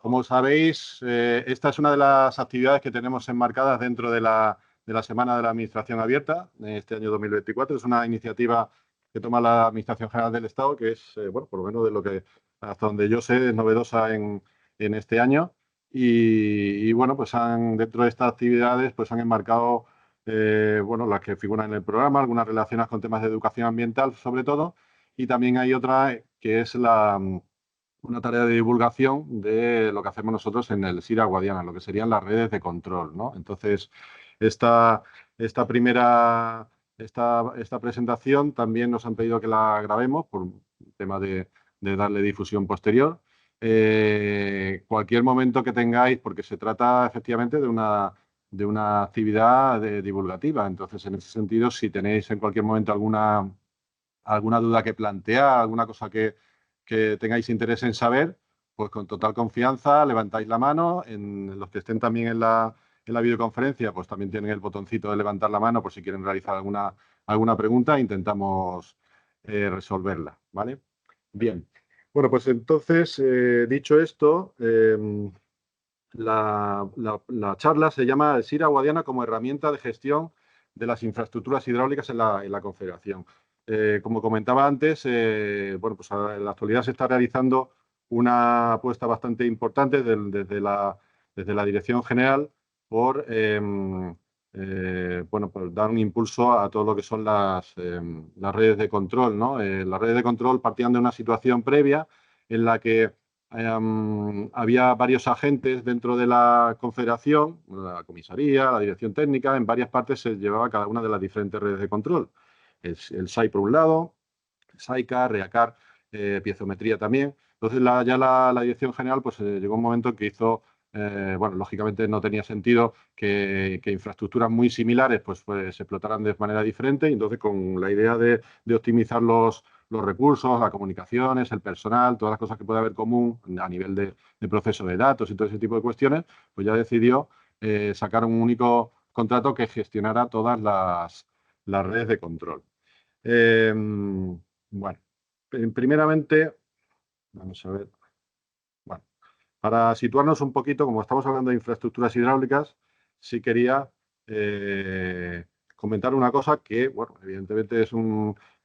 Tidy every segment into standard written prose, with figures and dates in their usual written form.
Como sabéis, esta es una de las actividades que tenemos enmarcadas dentro de la Semana de la Administración Abierta de este año 2024. Es una iniciativa que toma la Administración General del Estado, que es, bueno, por lo menos de lo que, hasta donde yo sé, es novedosa en este año. Bueno, pues dentro de estas actividades pues han enmarcado, bueno, las que figuran en el programa, algunas relacionadas con temas de educación ambiental, sobre todo, y también hay otra que es una tarea de divulgación de lo que hacemos nosotros en el SIRA Guadiana, lo que serían las redes de control, ¿no? Entonces, esta, esta primera, esta presentación también nos han pedido que la grabemos por un tema de darle difusión posterior. Cualquier momento que tengáis, porque se trata efectivamente de una actividad divulgativa. Entonces, en ese sentido, si tenéis en cualquier momento alguna duda que plantear, alguna cosa que tengáis interés en saber, pues con total confianza levantáis la mano. En los que estén también en la videoconferencia, pues también tienen el botoncito de levantar la mano por si quieren realizar alguna pregunta e intentamos resolverla, ¿vale? Bien. Bueno, pues entonces, dicho esto, la charla se llama SIRA Guadiana como herramienta de gestión de las infraestructuras hidráulicas en la Confederación. Como comentaba antes, bueno, pues en la actualidad se está realizando una apuesta bastante importante desde la Dirección General por, bueno, por dar un impulso a todo lo que son las redes de control, ¿no? Las redes de control partían de una situación previa en la que había varios agentes dentro de la Confederación, la comisaría, la dirección técnica, en varias partes se llevaba cada una de las diferentes redes de control. El SAI por un lado, SAICAR, REACAR, piezometría también. Entonces ya la dirección general pues llegó un momento en que hizo, bueno, lógicamente no tenía sentido que infraestructuras muy similares pues se explotaran de manera diferente, y entonces con la idea de optimizar los recursos, las comunicaciones, el personal, todas las cosas que puede haber común a nivel de proceso de datos y todo ese tipo de cuestiones, pues ya decidió sacar un único contrato que gestionara todas las redes de control. Bueno, primeramente, vamos a ver. Bueno, para situarnos un poquito, como estamos hablando de infraestructuras hidráulicas, sí quería comentar una cosa que, bueno, evidentemente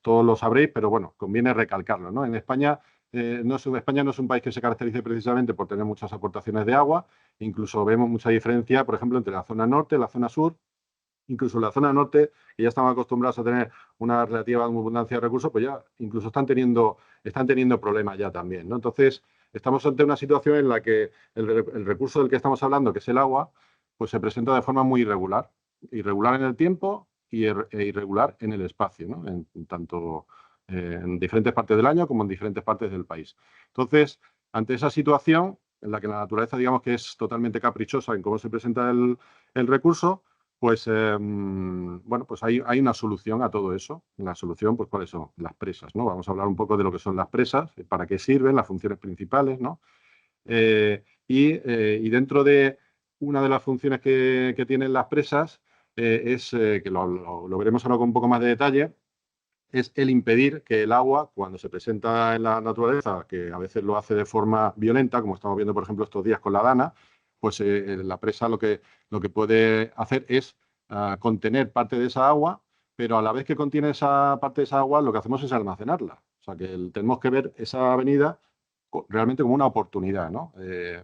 todos lo sabréis, pero bueno, conviene recalcarlo, ¿no? En España, España no es un país que se caracterice precisamente por tener muchas aportaciones de agua. Incluso vemos mucha diferencia, por ejemplo, entre la zona norte y la zona sur. Incluso en la zona norte, que ya estamos acostumbrados a tener una relativa abundancia de recursos, pues ya incluso están teniendo problemas ya también, ¿no? Entonces, estamos ante una situación en la que el recurso del que estamos hablando, que es el agua, pues se presenta de forma muy irregular. Irregular en el tiempo e irregular en el espacio, ¿no? Tanto en diferentes partes del año como en diferentes partes del país. Entonces, ante esa situación en la que la naturaleza, digamos que es totalmente caprichosa en cómo se presenta el recurso, pues bueno, pues hay una solución a todo eso. La solución, pues, ¿cuáles son? Las presas, ¿no? Vamos a hablar un poco de lo que son las presas, para qué sirven, las funciones principales, ¿no? Y dentro de una de las funciones que tienen las presas es, que lo veremos ahora con un poco más de detalle, es el impedir que el agua, cuando se presenta en la naturaleza, que a veces lo hace de forma violenta, como estamos viendo, por ejemplo, estos días con la Dana, pues la presa lo que puede hacer es contener parte de esa agua, pero a la vez que contiene esa parte de esa agua, lo que hacemos es almacenarla. O sea, que tenemos que ver esa avenida realmente como una oportunidad, ¿no?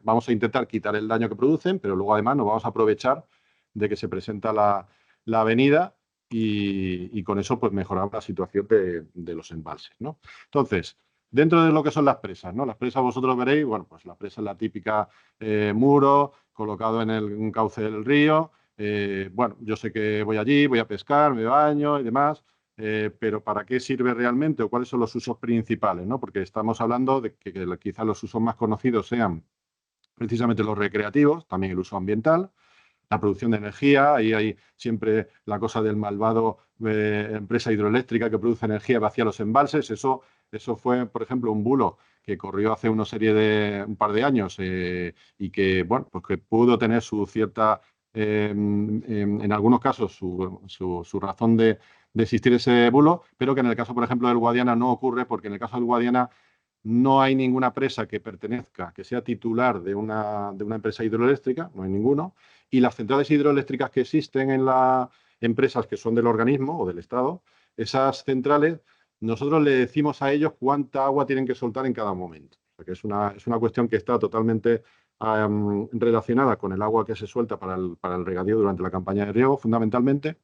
Vamos a intentar quitar el daño que producen, pero luego además nos vamos a aprovechar de que se presenta la avenida y con eso pues mejorar la situación de los embalses, ¿no? Entonces, dentro de lo que son las presas, ¿no? Las presas vosotros veréis, bueno, pues la presa es la típica muro colocado en un cauce del río. Bueno, yo sé que voy allí, voy a pescar, me baño y demás, pero ¿para qué sirve realmente o cuáles son los usos principales, ¿no? Porque estamos hablando de que quizás los usos más conocidos sean precisamente los recreativos, también el uso ambiental, la producción de energía. Ahí hay siempre la cosa del malvado empresa hidroeléctrica que produce energía y vacía los embalses. Eso fue, por ejemplo, un bulo que corrió hace un par de años y que, bueno, pues que pudo tener su cierta, en algunos casos, su razón de existir ese bulo, pero que en el caso, por ejemplo, del Guadiana no ocurre, porque en el caso del Guadiana no hay ninguna presa que pertenezca, que sea titular de una empresa hidroeléctrica, no hay ninguno, y las centrales hidroeléctricas que existen en las empresas que son del organismo o del Estado, esas centrales, nosotros le decimos a ellos cuánta agua tienen que soltar en cada momento. O sea, que es una cuestión que está totalmente relacionada con el agua que se suelta para el regadío durante la campaña de riego, fundamentalmente.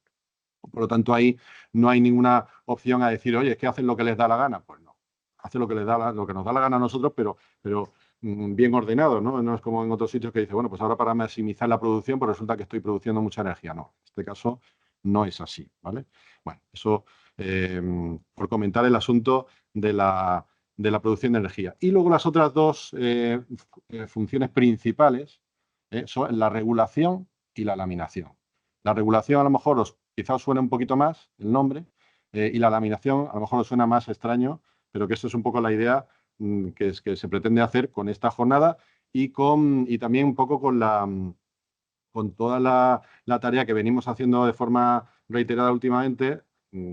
Por lo tanto, ahí no hay ninguna opción a decir, oye, es que hacen lo que les da la gana. Pues no, hacen lo que lo que nos da la gana a nosotros, pero bien ordenado, ¿no? No es como en otros sitios que dice, bueno, pues ahora para maximizar la producción, pues resulta que estoy produciendo mucha energía. No, en este caso no es así, ¿vale? Bueno, eso por comentar el asunto de la producción de energía. Y luego las otras dos funciones principales son la regulación y la laminación. La regulación a lo mejor quizás os suene un poquito más el nombre y la laminación a lo mejor os suena más extraño, pero que eso es un poco la idea que se pretende hacer con esta jornada y también un poco con toda la tarea que venimos haciendo de forma reiterada últimamente,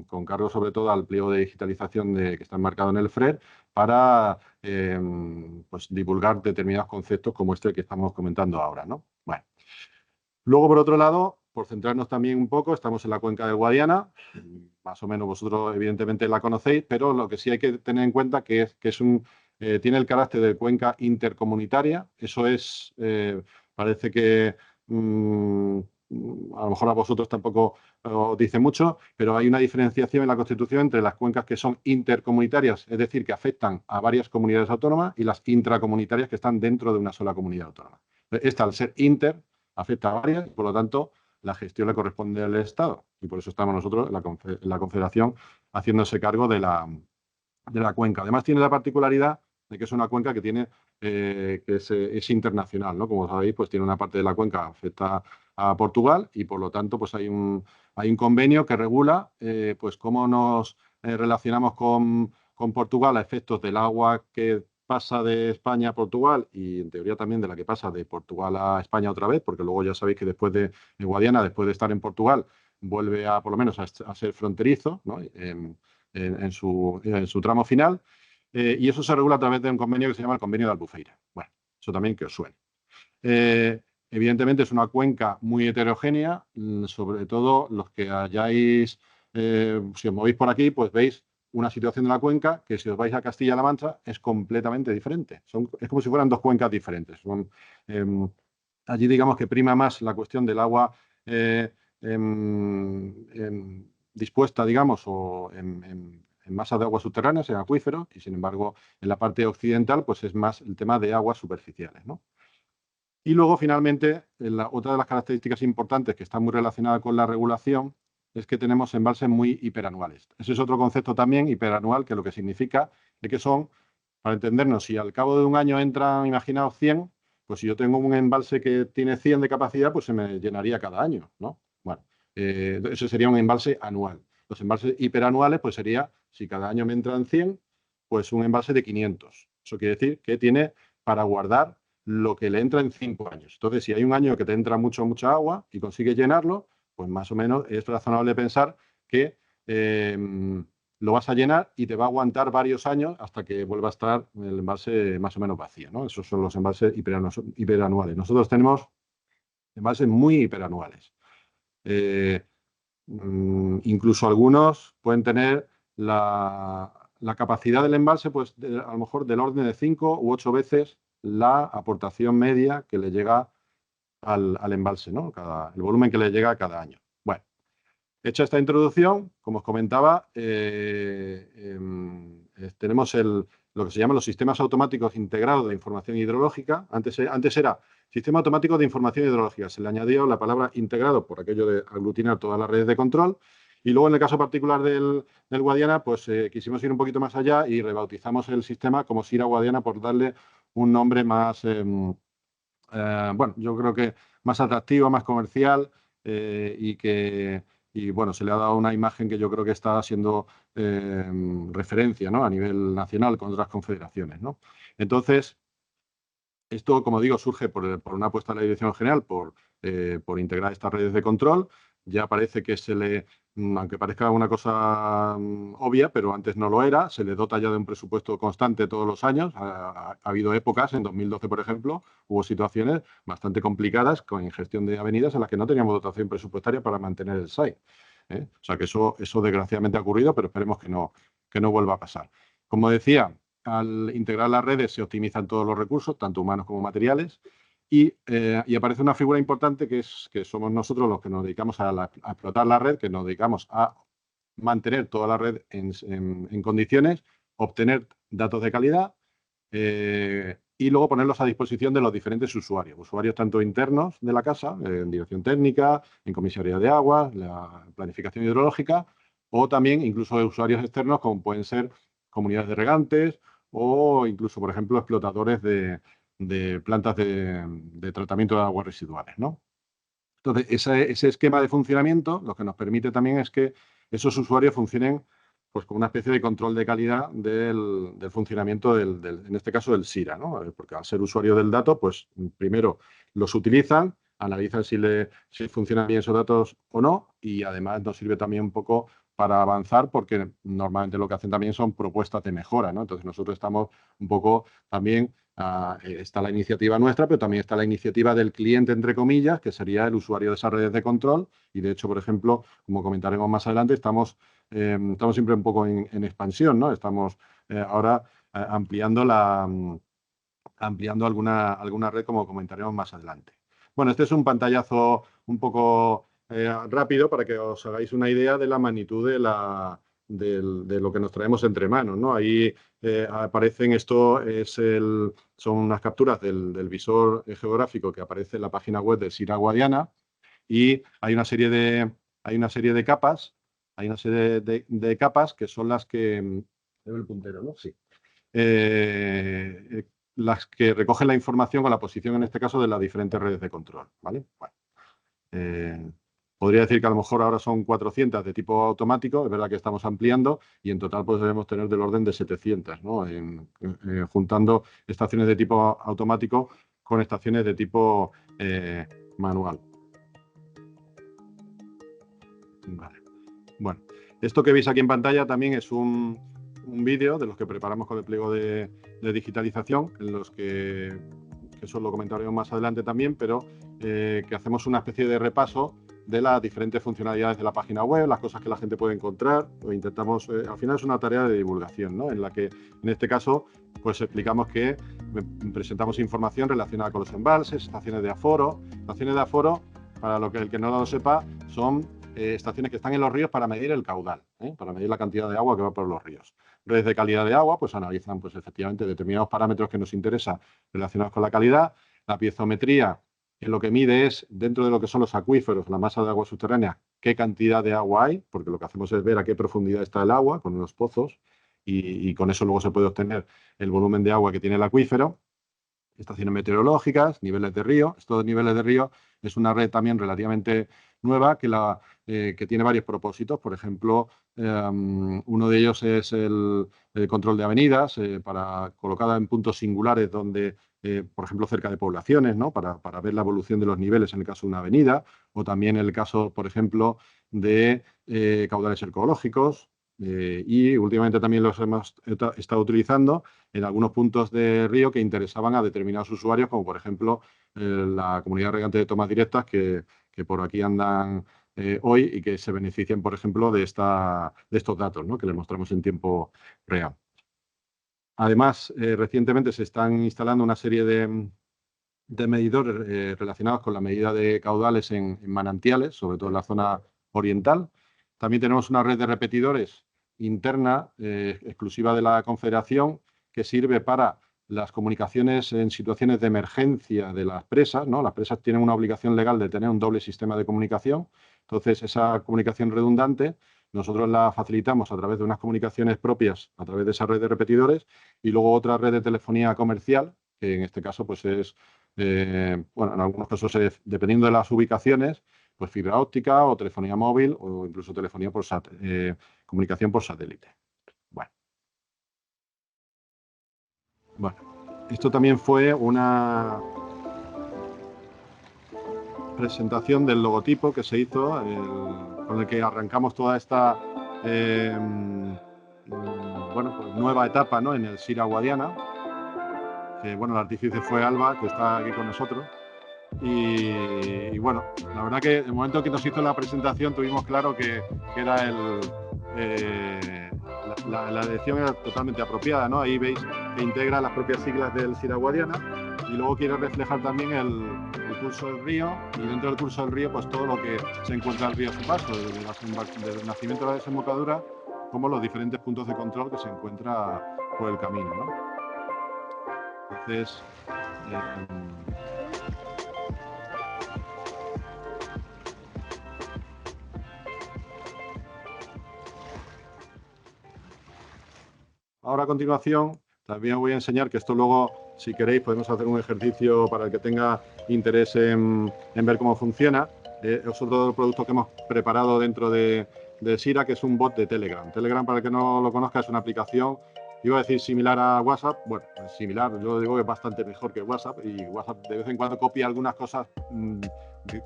con cargo sobre todo al pliego de digitalización que está enmarcado en el FRER, para pues divulgar determinados conceptos como este que estamos comentando ahora, ¿no? Bueno. Luego, por otro lado, por centrarnos también un poco, estamos en la cuenca del Guadiana, más o menos vosotros evidentemente la conocéis, pero lo que sí hay que tener en cuenta que tiene el carácter de cuenca intercomunitaria. Eso parece que a lo mejor a vosotros tampoco os dice mucho, pero hay una diferenciación en la Constitución entre las cuencas que son intercomunitarias, es decir, que afectan a varias comunidades autónomas, y las intracomunitarias que están dentro de una sola comunidad autónoma. Esta, al ser afecta a varias, por lo tanto, la gestión le corresponde al Estado. Y por eso estamos nosotros en la Confederación haciéndose cargo de la cuenca. Además, tiene la particularidad de que es una cuenca que es internacional, ¿no? Como sabéis, pues tiene una parte de la cuenca que afecta a Portugal y, por lo tanto, pues hay un convenio que regula pues cómo nos relacionamos con Portugal a efectos del agua que pasa de España a Portugal y, en teoría, también de la que pasa de Portugal a España otra vez, porque luego ya sabéis que después de Guadiana, después de estar en Portugal, vuelve por lo menos, a ser fronterizo, ¿no? En su tramo final, y eso se regula a través de un convenio que se llama el Convenio de Albufeira. Bueno, eso también que os suene. Evidentemente es una cuenca muy heterogénea, sobre todo los que hayáis, si os movéis por aquí, pues veis una situación de la cuenca que, si os vais a Castilla-La Mancha, es completamente diferente. Es como si fueran dos cuencas diferentes. Allí, digamos que prima más la cuestión del agua dispuesta, digamos, o en masas de agua subterráneas, en acuíferos, y sin embargo en la parte occidental pues es más el tema de aguas superficiales, ¿no? Y luego, finalmente, otra de las características importantes que está muy relacionada con la regulación es que tenemos embalses muy hiperanuales. Ese es otro concepto también, hiperanual, que lo que significa es que son, para entendernos, si al cabo de un año entran, imaginaos, 100, pues si yo tengo un embalse que tiene 100 de capacidad, pues se me llenaría cada año, ¿no? Bueno, eso sería un embalse anual. Los embalses hiperanuales, pues sería, si cada año me entran 100, pues un embalse de 500. Eso quiere decir que tiene para guardar lo que le entra en 5 años. Entonces, si hay un año que te entra mucha agua y consigues llenarlo, pues más o menos es razonable pensar que lo vas a llenar y te va a aguantar varios años hasta que vuelva a estar el embalse más o menos vacío, ¿no? Esos son los embalses hiperanuales. Nosotros tenemos embalses muy hiperanuales. Incluso algunos pueden tener la capacidad del embalse, pues a lo mejor del orden de 5 u 8 veces la aportación media que le llega al embalse, ¿no? El volumen que le llega cada año. Bueno, hecha esta introducción, como os comentaba, tenemos lo que se llaman los sistemas automáticos integrados de información hidrológica. Antes era sistema automático de información hidrológica. Se le añadió la palabra integrado por aquello de aglutinar todas las redes de control. Y luego, en el caso particular del Guadiana, pues quisimos ir un poquito más allá y rebautizamos el sistema como Sira Guadiana, por darle un nombre más, bueno, yo creo que más atractivo, más comercial, y bueno, se le ha dado una imagen que yo creo que está siendo referencia, ¿no? A nivel nacional con otras confederaciones, ¿no? Entonces, esto, como digo, surge por una apuesta de la Dirección General por integrar estas redes de control. Ya parece que se le aunque parezca una cosa obvia, pero antes no lo era, se le dota ya de un presupuesto constante todos los años. Ha habido épocas, en 2012, por ejemplo, hubo situaciones bastante complicadas con gestión de avenidas en las que no teníamos dotación presupuestaria para mantener el SAI. O sea que eso desgraciadamente ha ocurrido, pero esperemos que no vuelva a pasar. Como decía, al integrar las redes se optimizan todos los recursos, tanto humanos como materiales, y aparece una figura importante que somos nosotros los que nos dedicamos a explotar la red, que nos dedicamos a mantener toda la red en condiciones, obtener datos de calidad y luego ponerlos a disposición de los diferentes usuarios tanto internos de la casa, en dirección técnica, en comisaría de aguas, la planificación hidrológica, o también incluso de usuarios externos como pueden ser comunidades de regantes o incluso, por ejemplo, explotadores de plantas de tratamiento de aguas residuales, ¿no? Entonces, ese esquema de funcionamiento lo que nos permite también es que esos usuarios funcionen pues, con una especie de control de calidad del funcionamiento, en este caso, del SIRA, ¿no? Porque al ser usuario del dato, pues primero los utilizan, analizan si funcionan bien esos datos o no, y además nos sirve también un poco para avanzar, porque normalmente lo que hacen también son propuestas de mejora, ¿no? Entonces nosotros estamos un poco también está la iniciativa nuestra, pero también está la iniciativa del cliente, entre comillas, que sería el usuario de esas redes de control. Y de hecho, por ejemplo, como comentaremos más adelante, estamos siempre un poco en expansión, ¿no? Estamos ahora ampliando ampliando alguna red, como comentaremos más adelante. Bueno, este es un pantallazo un poco rápido para que os hagáis una idea de la magnitud de lo que nos traemos entre manos, ¿no? Ahí aparecen, son unas capturas del visor geográfico que aparece en la página web de SIRA Guadiana, y hay una serie de capas, de capas que son las que... ¿Veo el puntero, no? Sí. Eh, las que recogen la información con la posición, en este caso, de las diferentes redes de control, ¿vale? Bueno, podría decir que a lo mejor ahora son 400 de tipo automático, es verdad que estamos ampliando y en total pues debemos tener del orden de 700, ¿no? Juntando estaciones de tipo automático con estaciones de tipo manual. Vale. Bueno, esto que veis aquí en pantalla también es un vídeo de los que preparamos con el pliego de digitalización, en los que eso lo comentaremos más adelante también, pero que hacemos una especie de repaso de las diferentes funcionalidades de la página web, las cosas que la gente puede encontrar, o intentamos, al final es una tarea de divulgación, ¿no? En la que, en este caso, pues explicamos que presentamos información relacionada con los embalses, estaciones de aforo. Estaciones de aforo, para el que no lo sepa, son estaciones que están en los ríos para medir el caudal, para medir la cantidad de agua que va por los ríos. Redes de calidad de agua, pues analizan pues, efectivamente determinados parámetros que nos interesan relacionados con la calidad. La piezometría, que lo que mide es, dentro de lo que son los acuíferos, la masa de agua subterránea, qué cantidad de agua hay, porque lo que hacemos es ver a qué profundidad está el agua con los pozos, y con eso luego se puede obtener el volumen de agua que tiene el acuífero. Estaciones meteorológicas, niveles de río. Estos niveles de río es una red también relativamente nueva que tiene varios propósitos. Por ejemplo, uno de ellos es el control de avenidas, colocada en puntos singulares donde, por ejemplo, cerca de poblaciones, ¿no? Para ver la evolución de los niveles en el caso de una avenida, o también en el caso, por ejemplo, de caudales ecológicos. Y últimamente también los hemos estado utilizando en algunos puntos de río que interesaban a determinados usuarios, como por ejemplo la comunidad regante de tomas directas que por aquí andan hoy y que se benefician, por ejemplo, de estos datos, ¿no? Que les mostramos en tiempo real. Además, recientemente se están instalando una serie de medidores relacionados con la medida de caudales en manantiales, sobre todo en la zona oriental. También tenemos una red de repetidores interna, exclusiva de la Confederación, que sirve para las comunicaciones en situaciones de emergencia de las presas, ¿no? Las presas tienen una obligación legal de tener un doble sistema de comunicación. Entonces, esa comunicación redundante nosotros la facilitamos a través de unas comunicaciones propias, a través de esa red de repetidores, y luego otra red de telefonía comercial, que en este caso pues es bueno, en algunos casos, dependiendo de las ubicaciones, pues fibra óptica o telefonía móvil o incluso telefonía comunicación por satélite. Bueno, esto también fue una presentación del logotipo que se hizo con el que arrancamos toda esta bueno, pues nueva etapa, ¿no?, en el Sira Guadiana, que bueno, el artífice fue Alba, que está aquí con nosotros. Y bueno, la verdad que el momento que nos hizo la presentación tuvimos claro que era la elección era totalmente apropiada, ¿no? Ahí veis que integra las propias siglas del Sira Guadiana y luego quiere reflejar también el curso del río, y dentro del curso del río pues todo lo que se encuentra al río a su paso, desde el nacimiento de la desembocadura como los diferentes puntos de control que se encuentra por el camino, ¿no? Entonces, ahora a continuación también os voy a enseñar, que esto luego, si queréis, podemos hacer un ejercicio para el que tenga interés en ver cómo funciona. Es otro producto que hemos preparado dentro de Sira, que es un bot de Telegram. Telegram, para el que no lo conozca, es una aplicación, iba a decir similar a WhatsApp. Bueno, similar, yo digo que es bastante mejor que WhatsApp, y WhatsApp de vez en cuando copia algunas cosas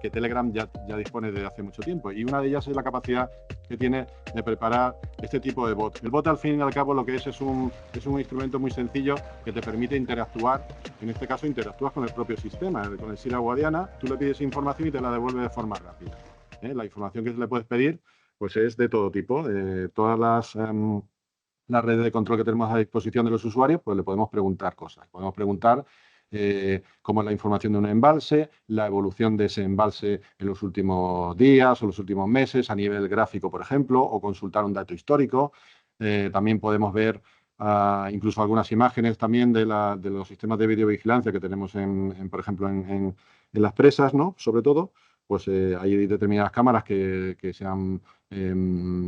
que Telegram ya dispone desde hace mucho tiempo, y una de ellas es la capacidad que tiene de preparar este tipo de bot. El bot, al fin y al cabo, lo que es un instrumento muy sencillo que te permite interactuar. En este caso, interactúas con el propio sistema, con el Sira Guadiana. Tú le pides información y te la devuelve de forma rápida. La información que le puedes pedir pues es de todo tipo. Todas las redes de control que tenemos a disposición de los usuarios, pues le podemos preguntar cosas. Podemos preguntar cómo es la información de un embalse, la evolución de ese embalse en los últimos días o los últimos meses, a nivel gráfico, por ejemplo, o consultar un dato histórico. También podemos ver incluso algunas imágenes también de los sistemas de videovigilancia que tenemos, por ejemplo, en las presas, ¿no? Sobre todo, pues hay determinadas cámaras que se han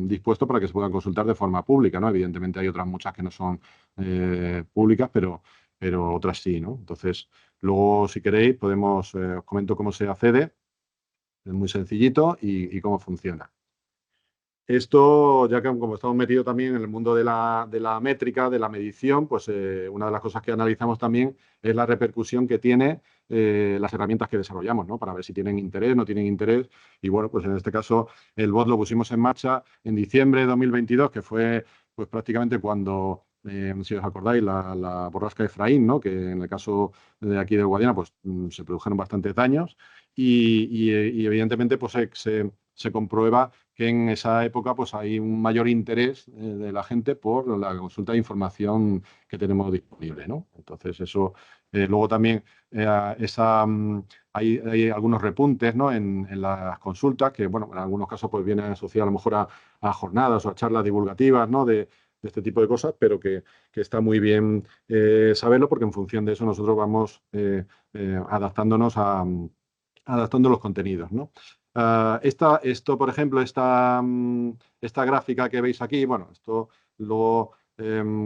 dispuesto para que se puedan consultar de forma pública, ¿no? Evidentemente hay otras muchas que no son públicas, pero otras sí, ¿no? Entonces, luego, si queréis, os comento cómo se accede. Es muy sencillito y cómo funciona. Esto, ya que como estamos metidos también en el mundo de la métrica, de la medición, pues una de las cosas que analizamos también es la repercusión que tiene las herramientas que desarrollamos, ¿no? Para ver si tienen interés, no tienen interés. Y bueno, pues en este caso el bot lo pusimos en marcha en diciembre de 2022, que fue pues prácticamente cuando, si os acordáis, la borrasca Efraín, ¿no? Que en el caso de aquí de Guadiana, pues se produjeron bastantes daños, y evidentemente pues se comprueba que en esa época pues hay un mayor interés de la gente por la consulta de información que tenemos disponible, ¿no? Entonces eso, luego también hay algunos repuntes, ¿no?, en las consultas, que bueno, en algunos casos pues vienen asociados a lo mejor a jornadas o a charlas divulgativas, ¿no?, de este tipo de cosas, pero que está muy bien saberlo, porque en función de eso nosotros vamos adaptándonos adaptando los contenidos, ¿no? Esto, por ejemplo, esta gráfica que veis aquí, bueno, esto luego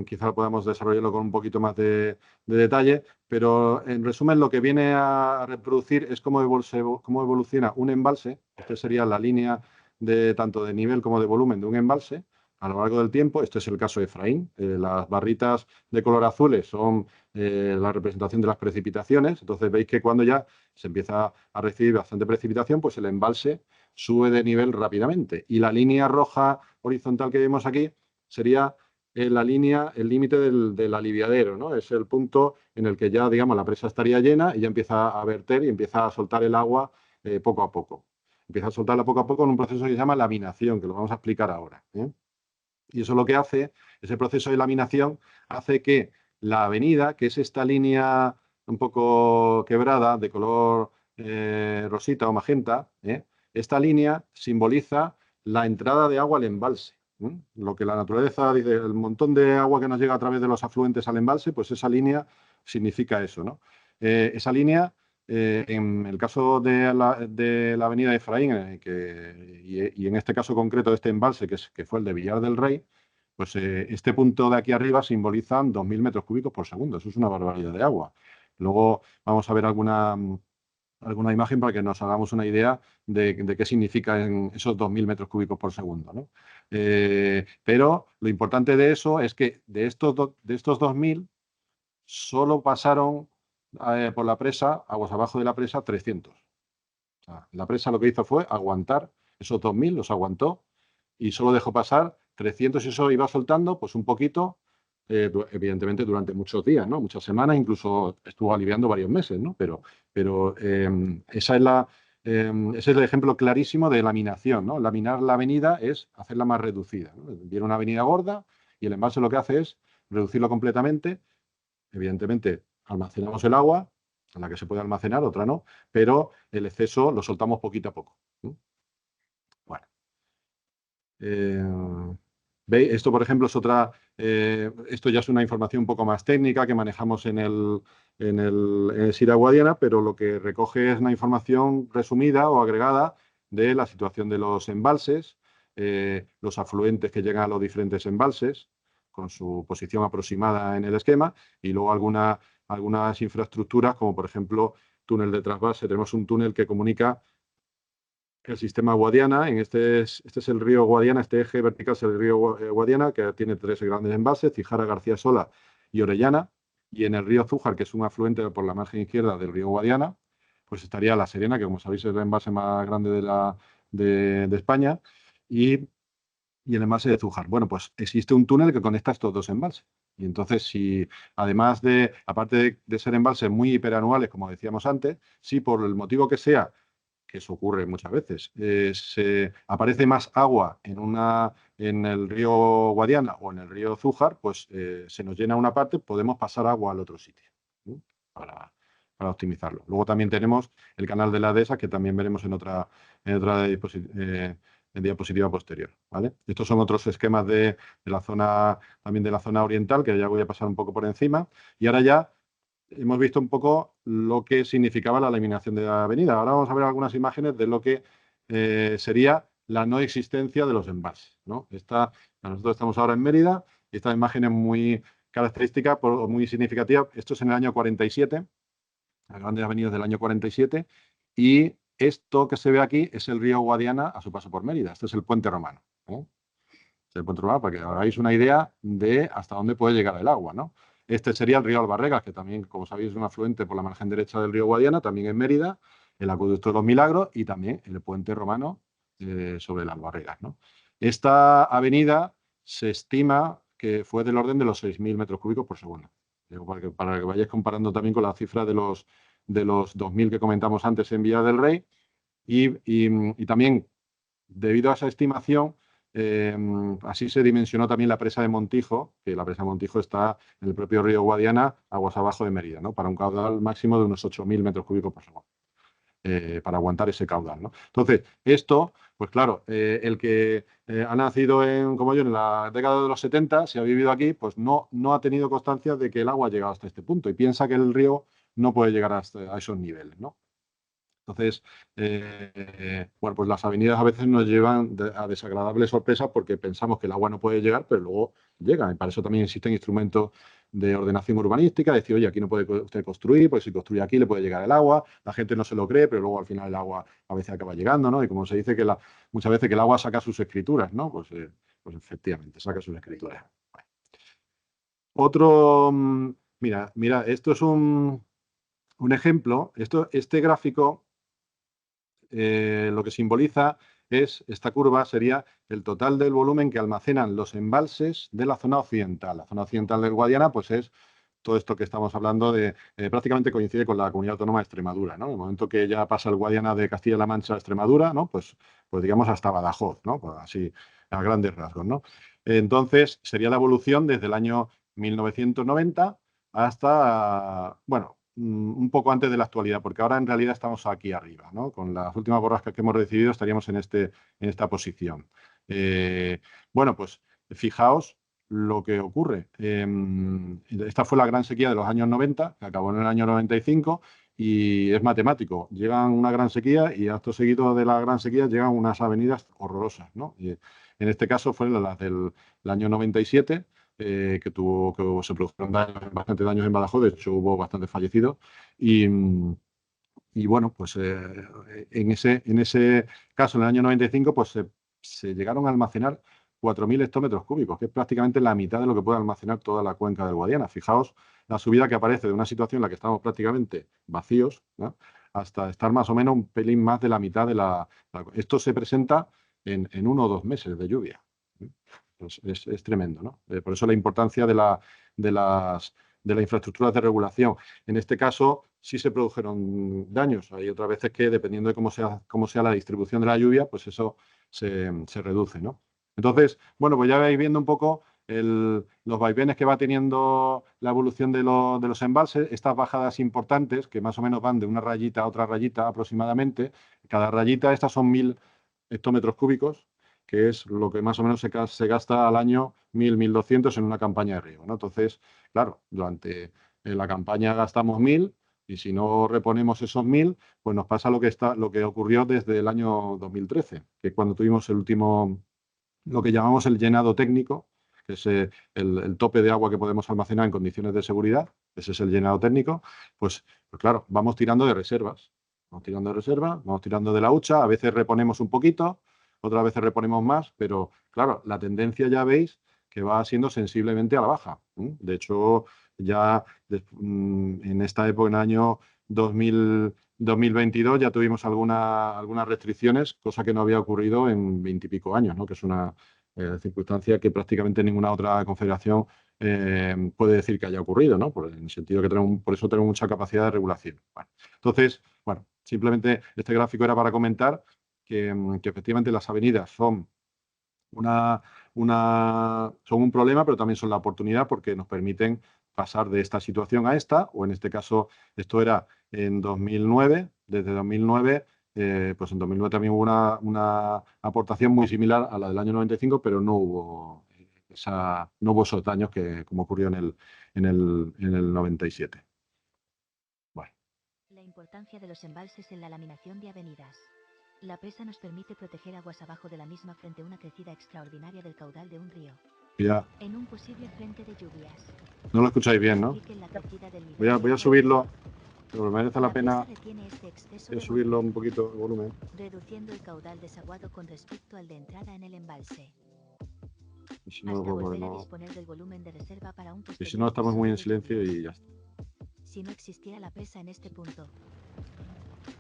quizá podamos desarrollarlo con un poquito más de detalle, pero en resumen lo que viene a reproducir es cómo evoluciona un embalse. Esta sería la línea tanto de nivel como de volumen de un embalse a lo largo del tiempo. Este es el caso de Efraín. Las barritas de color azules son la representación de las precipitaciones. Entonces veis que cuando ya se empieza a recibir bastante precipitación, pues el embalse sube de nivel rápidamente. Y la línea roja horizontal que vemos aquí sería el límite del aliviadero, ¿no? Es el punto en el que ya, digamos, la presa estaría llena y ya empieza a verter y empieza a soltar el agua poco a poco. Empieza a soltarla poco a poco en un proceso que se llama laminación, que lo vamos a explicar ahora, ¿eh? Y eso lo que hace, ese proceso de laminación, hace que la avenida, que es esta línea un poco quebrada de color rosita o magenta, esta línea simboliza la entrada de agua al embalse. Lo que la naturaleza dice, el montón de agua que nos llega a través de los afluentes al embalse, pues esa línea significa eso, ¿no? Esa línea, en el caso de la avenida de Efraín, y en este caso concreto de este embalse, que fue el de Villar del Rey, pues este punto de aquí arriba simbolizan 2.000 metros cúbicos por segundo. Eso es una barbaridad de agua. Luego vamos a ver alguna imagen para que nos hagamos una idea de qué significan esos 2.000 metros cúbicos por segundo, ¿no? Pero lo importante de eso es que de estos 2.000 solo pasaron por la presa, aguas abajo de la presa, 300. O sea, la presa lo que hizo fue aguantar Esos 2.000 los aguantó y solo dejó pasar 300 y eso iba soltando pues un poquito, evidentemente durante muchos días, ¿no? Muchas semanas, incluso estuvo aliviando varios meses, ¿no? Pero ese es el ejemplo clarísimo de laminación, ¿no? Laminar la avenida es hacerla más reducida, ¿no? Viene una avenida gorda y el embalse lo que hace es reducirlo completamente. Evidentemente, almacenamos el agua, en la que se puede almacenar, otra no, pero el exceso lo soltamos poquito a poco, ¿no? Bueno. ¿Veis? Esto, por ejemplo, es otra. Esto ya es una información un poco más técnica que manejamos en el SIRA Guadiana, pero lo que recoge es una información resumida o agregada de la situación de los embalses, los afluentes que llegan a los diferentes embalses, con su posición aproximada en el esquema, y luego algunas infraestructuras, como por ejemplo túnel de trasvase. Tenemos un túnel que comunica el sistema Guadiana. Este es el río Guadiana, este eje vertical es el río Guadiana, que tiene 3 grandes embalses, Cijara, García Sola y Orellana. Y en el río Zújar, que es un afluente por la margen izquierda del río Guadiana, pues estaría La Serena, que como sabéis es el embalse más grande de España, y el embalse de Zújar. Bueno, pues existe un túnel que conecta estos dos embalses. Y entonces, si además aparte de ser embalses muy hiperanuales, como decíamos antes, si por el motivo que eso ocurre muchas veces, se aparece más agua en el río Guadiana o en el río Zújar, pues se nos llena una parte, podemos pasar agua al otro sitio, ¿no? para optimizarlo. Luego también tenemos el canal de la dehesa, que también veremos en otra diapositiva posterior, ¿vale? Estos son otros esquemas también de la zona oriental, que ya voy a pasar un poco por encima. Y ahora ya hemos visto un poco lo que significaba la eliminación de la avenida. Ahora vamos a ver algunas imágenes de lo que sería la no existencia de los embalses, ¿no? Nosotros estamos ahora en Mérida y esta imagen es muy característica, muy significativa. Esto es en el año 47, las grandes avenidas del año 47, y esto que se ve aquí es el río Guadiana a su paso por Mérida. Este es el puente romano, ¿eh? El puente romano, para que hagáis una idea de hasta dónde puede llegar el agua, ¿no? Este sería el río Albarregas, que también, como sabéis, es un afluente por la margen derecha del río Guadiana, también en Mérida, el acueducto de los Milagros y también el puente romano sobre el Albarregas, ¿no? Esta avenida se estima que fue del orden de los 6.000 metros cúbicos por segundo. Digo, para que vayáis comparando también con la cifra de los 2.000 que comentamos antes en Villa del Rey. Y también, debido a esa estimación, así se dimensionó también la presa de Montijo, que la presa de Montijo está en el propio río Guadiana, aguas abajo de Mérida, ¿no? Para un caudal máximo de unos 8.000 metros cúbicos por segundo, para aguantar ese caudal, ¿no? Entonces, esto, pues claro, el que ha nacido como yo en la década de los 70, si ha vivido aquí, pues no ha tenido constancia de que el agua ha llegado hasta este punto y piensa que el río no puede llegar a esos niveles, ¿no? Entonces, bueno, pues las avenidas a veces nos llevan a desagradables sorpresas porque pensamos que el agua no puede llegar, pero luego llega. Y para eso también existen instrumentos de ordenación urbanística, decir, oye, aquí no puede usted construir, pues si construye aquí le puede llegar el agua. La gente no se lo cree, pero luego al final el agua a veces acaba llegando, ¿no? Y como se dice que muchas veces que el agua saca sus escrituras, ¿no? Pues efectivamente, saca sus escrituras. Bueno. Mira, esto es un ejemplo. Este gráfico lo que simboliza esta curva sería el total del volumen que almacenan los embalses de la zona occidental. La zona occidental del Guadiana, pues es todo esto que estamos hablando prácticamente coincide con la comunidad autónoma de Extremadura, ¿no? En el momento que ya pasa el Guadiana de Castilla-La Mancha a Extremadura, ¿no? Pues digamos hasta Badajoz, ¿no? Pues así, a grandes rasgos, ¿no? Entonces, sería la evolución desde el año 1990 hasta, bueno, un poco antes de la actualidad, porque ahora en realidad estamos aquí arriba, ¿no? Con las últimas borrascas que hemos recibido estaríamos en esta posición. Bueno, pues fijaos lo que ocurre. Esta fue la gran sequía de los años 90, que acabó en el año 95, y es matemático. Llegan una gran sequía y acto seguido de la gran sequía llegan unas avenidas horrorosas, ¿no? Y en este caso fueron las del año 97, que se produjeron bastantes daños en Badajoz, de hecho hubo bastantes fallecidos. Y bueno, pues en ese caso, en el año 95, pues se llegaron a almacenar 4.000 hectómetros cúbicos, que es prácticamente la mitad de lo que puede almacenar toda la cuenca del Guadiana. Fijaos la subida que aparece de una situación en la que estamos prácticamente vacíos, ¿no? hasta estar más o menos un pelín más de la mitad de Esto se presenta en 1 o 2 meses de lluvia. Pues es tremendo, ¿no? Por eso la importancia de las infraestructuras de regulación. En este caso, sí se produjeron daños. Hay otras veces que, dependiendo de cómo sea la distribución de la lluvia, pues eso se reduce, ¿no? Entonces, bueno, pues ya vais viendo un poco los vaivenes que va teniendo la evolución de los embalses, estas bajadas importantes, que más o menos van de una rayita a otra rayita aproximadamente. Cada rayita, estas son 1000 hectómetros cúbicos, que es lo que más o menos se gasta al año, 1.200 en una campaña de riego, ¿no? Entonces, claro, durante la campaña gastamos 1000 y si no reponemos esos 1000, pues nos pasa lo que ocurrió desde el año 2013, que es cuando tuvimos lo que llamamos el llenado técnico, que es el tope de agua que podemos almacenar en condiciones de seguridad. Ese es el llenado técnico. Pues claro, vamos tirando de reservas. Vamos tirando de la hucha, a veces reponemos un poquito, otras veces reponemos más, pero claro, la tendencia ya veis que va siendo sensiblemente a la baja. De hecho, ya en esta época, en el año 2022, ya tuvimos algunas restricciones, cosa que no había ocurrido en 20 y pico años, ¿no? Que es una circunstancia que prácticamente ninguna otra confederación puede decir que haya ocurrido, ¿no? En el sentido que por eso tenemos mucha capacidad de regulación. Bueno, entonces, bueno, simplemente este gráfico era para comentar que efectivamente las avenidas son son un problema, pero también son la oportunidad porque nos permiten pasar de esta situación a esta, o en este caso, esto era en 2009, desde 2009, pues en 2009 también hubo una aportación muy similar a la del año 95, pero no hubo esos daños como ocurrió en el 97. Bueno. La importancia de los embalses en la laminación de avenidas. La presa nos permite proteger aguas abajo de la misma frente a una crecida extraordinaria del caudal de un río. Ya. En un posible frente de lluvias. No lo escucháis bien, ¿no? Voy a subirlo, pero me merece la pena subirlo un poquito el volumen. Reduciendo el caudal desaguado con respecto al de entrada en el embalse. Y si no, Hasta volver a disponer del volumen de reserva para un y si no, estamos muy en silencio y ya está. Si no existiera la presa en este punto,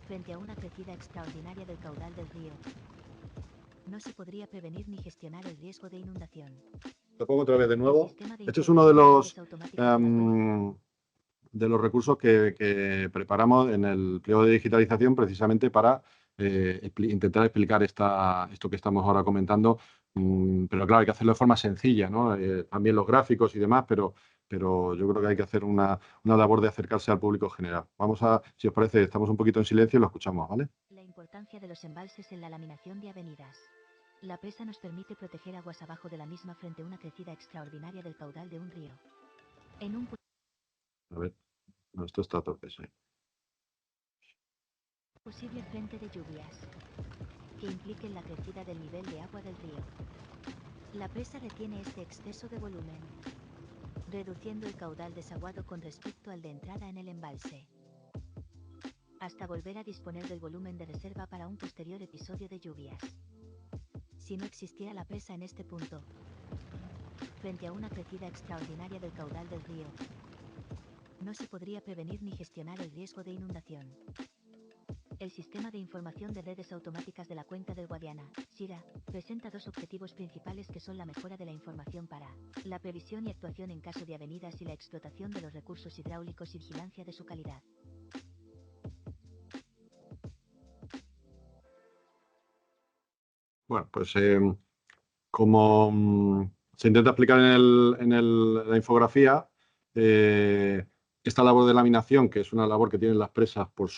frente a una crecida extraordinaria del caudal del río, no se podría prevenir ni gestionar el riesgo de inundación. Lo pongo otra vez de nuevo. Este es uno de los recursos que preparamos en el pliego de digitalización precisamente para intentar explicar esto que estamos ahora comentando, pero claro, hay que hacerlo de forma sencilla, ¿no? También los gráficos y demás, pero yo creo que hay que hacer una labor de acercarse al público general. Si os parece, estamos un poquito en silencio y lo escuchamos, ¿vale? La importancia de los embalses en la laminación de avenidas. La presa nos permite proteger aguas abajo de la misma frente a una crecida extraordinaria del caudal de un río. A ver, no, esto está torpe, sí. Posible frente de lluvias que impliquen la crecida del nivel de agua del río. La presa retiene este exceso de volumen, reduciendo el caudal desaguado con respecto al de entrada en el embalse, hasta volver a disponer del volumen de reserva para un posterior episodio de lluvias. Si no existiera la presa en este punto, frente a una crecida extraordinaria del caudal del río, no se podría prevenir ni gestionar el riesgo de inundación. El Sistema de Información de Redes Automáticas de la Cuenca del Guadiana, SIRA, presenta dos objetivos principales que son la mejora de la información para la previsión y actuación en caso de avenidas y la explotación de los recursos hidráulicos y vigilancia de su calidad. Bueno, pues como se intenta explicar en la infografía, esta labor de laminación, que es una labor que tienen las presas por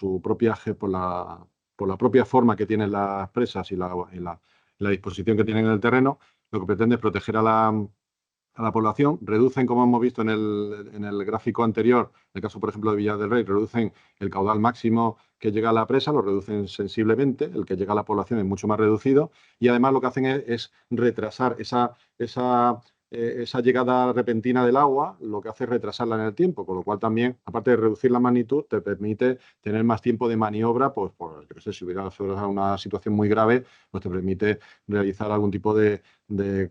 la propia forma que tienen las presas y la disposición que tienen en el terreno, lo que pretende es proteger a la población, reducen, como hemos visto en el gráfico anterior, en el caso, por ejemplo, de Villar del Rey, reducen el caudal máximo que llega a la presa, lo reducen sensiblemente, el que llega a la población es mucho más reducido, y además lo que hacen es retrasar esa llegada repentina del agua, lo que hace es retrasarla en el tiempo, con lo cual también, aparte de reducir la magnitud, te permite tener más tiempo de maniobra, pues yo qué sé, si hubiera una situación muy grave, pues te permite realizar algún tipo de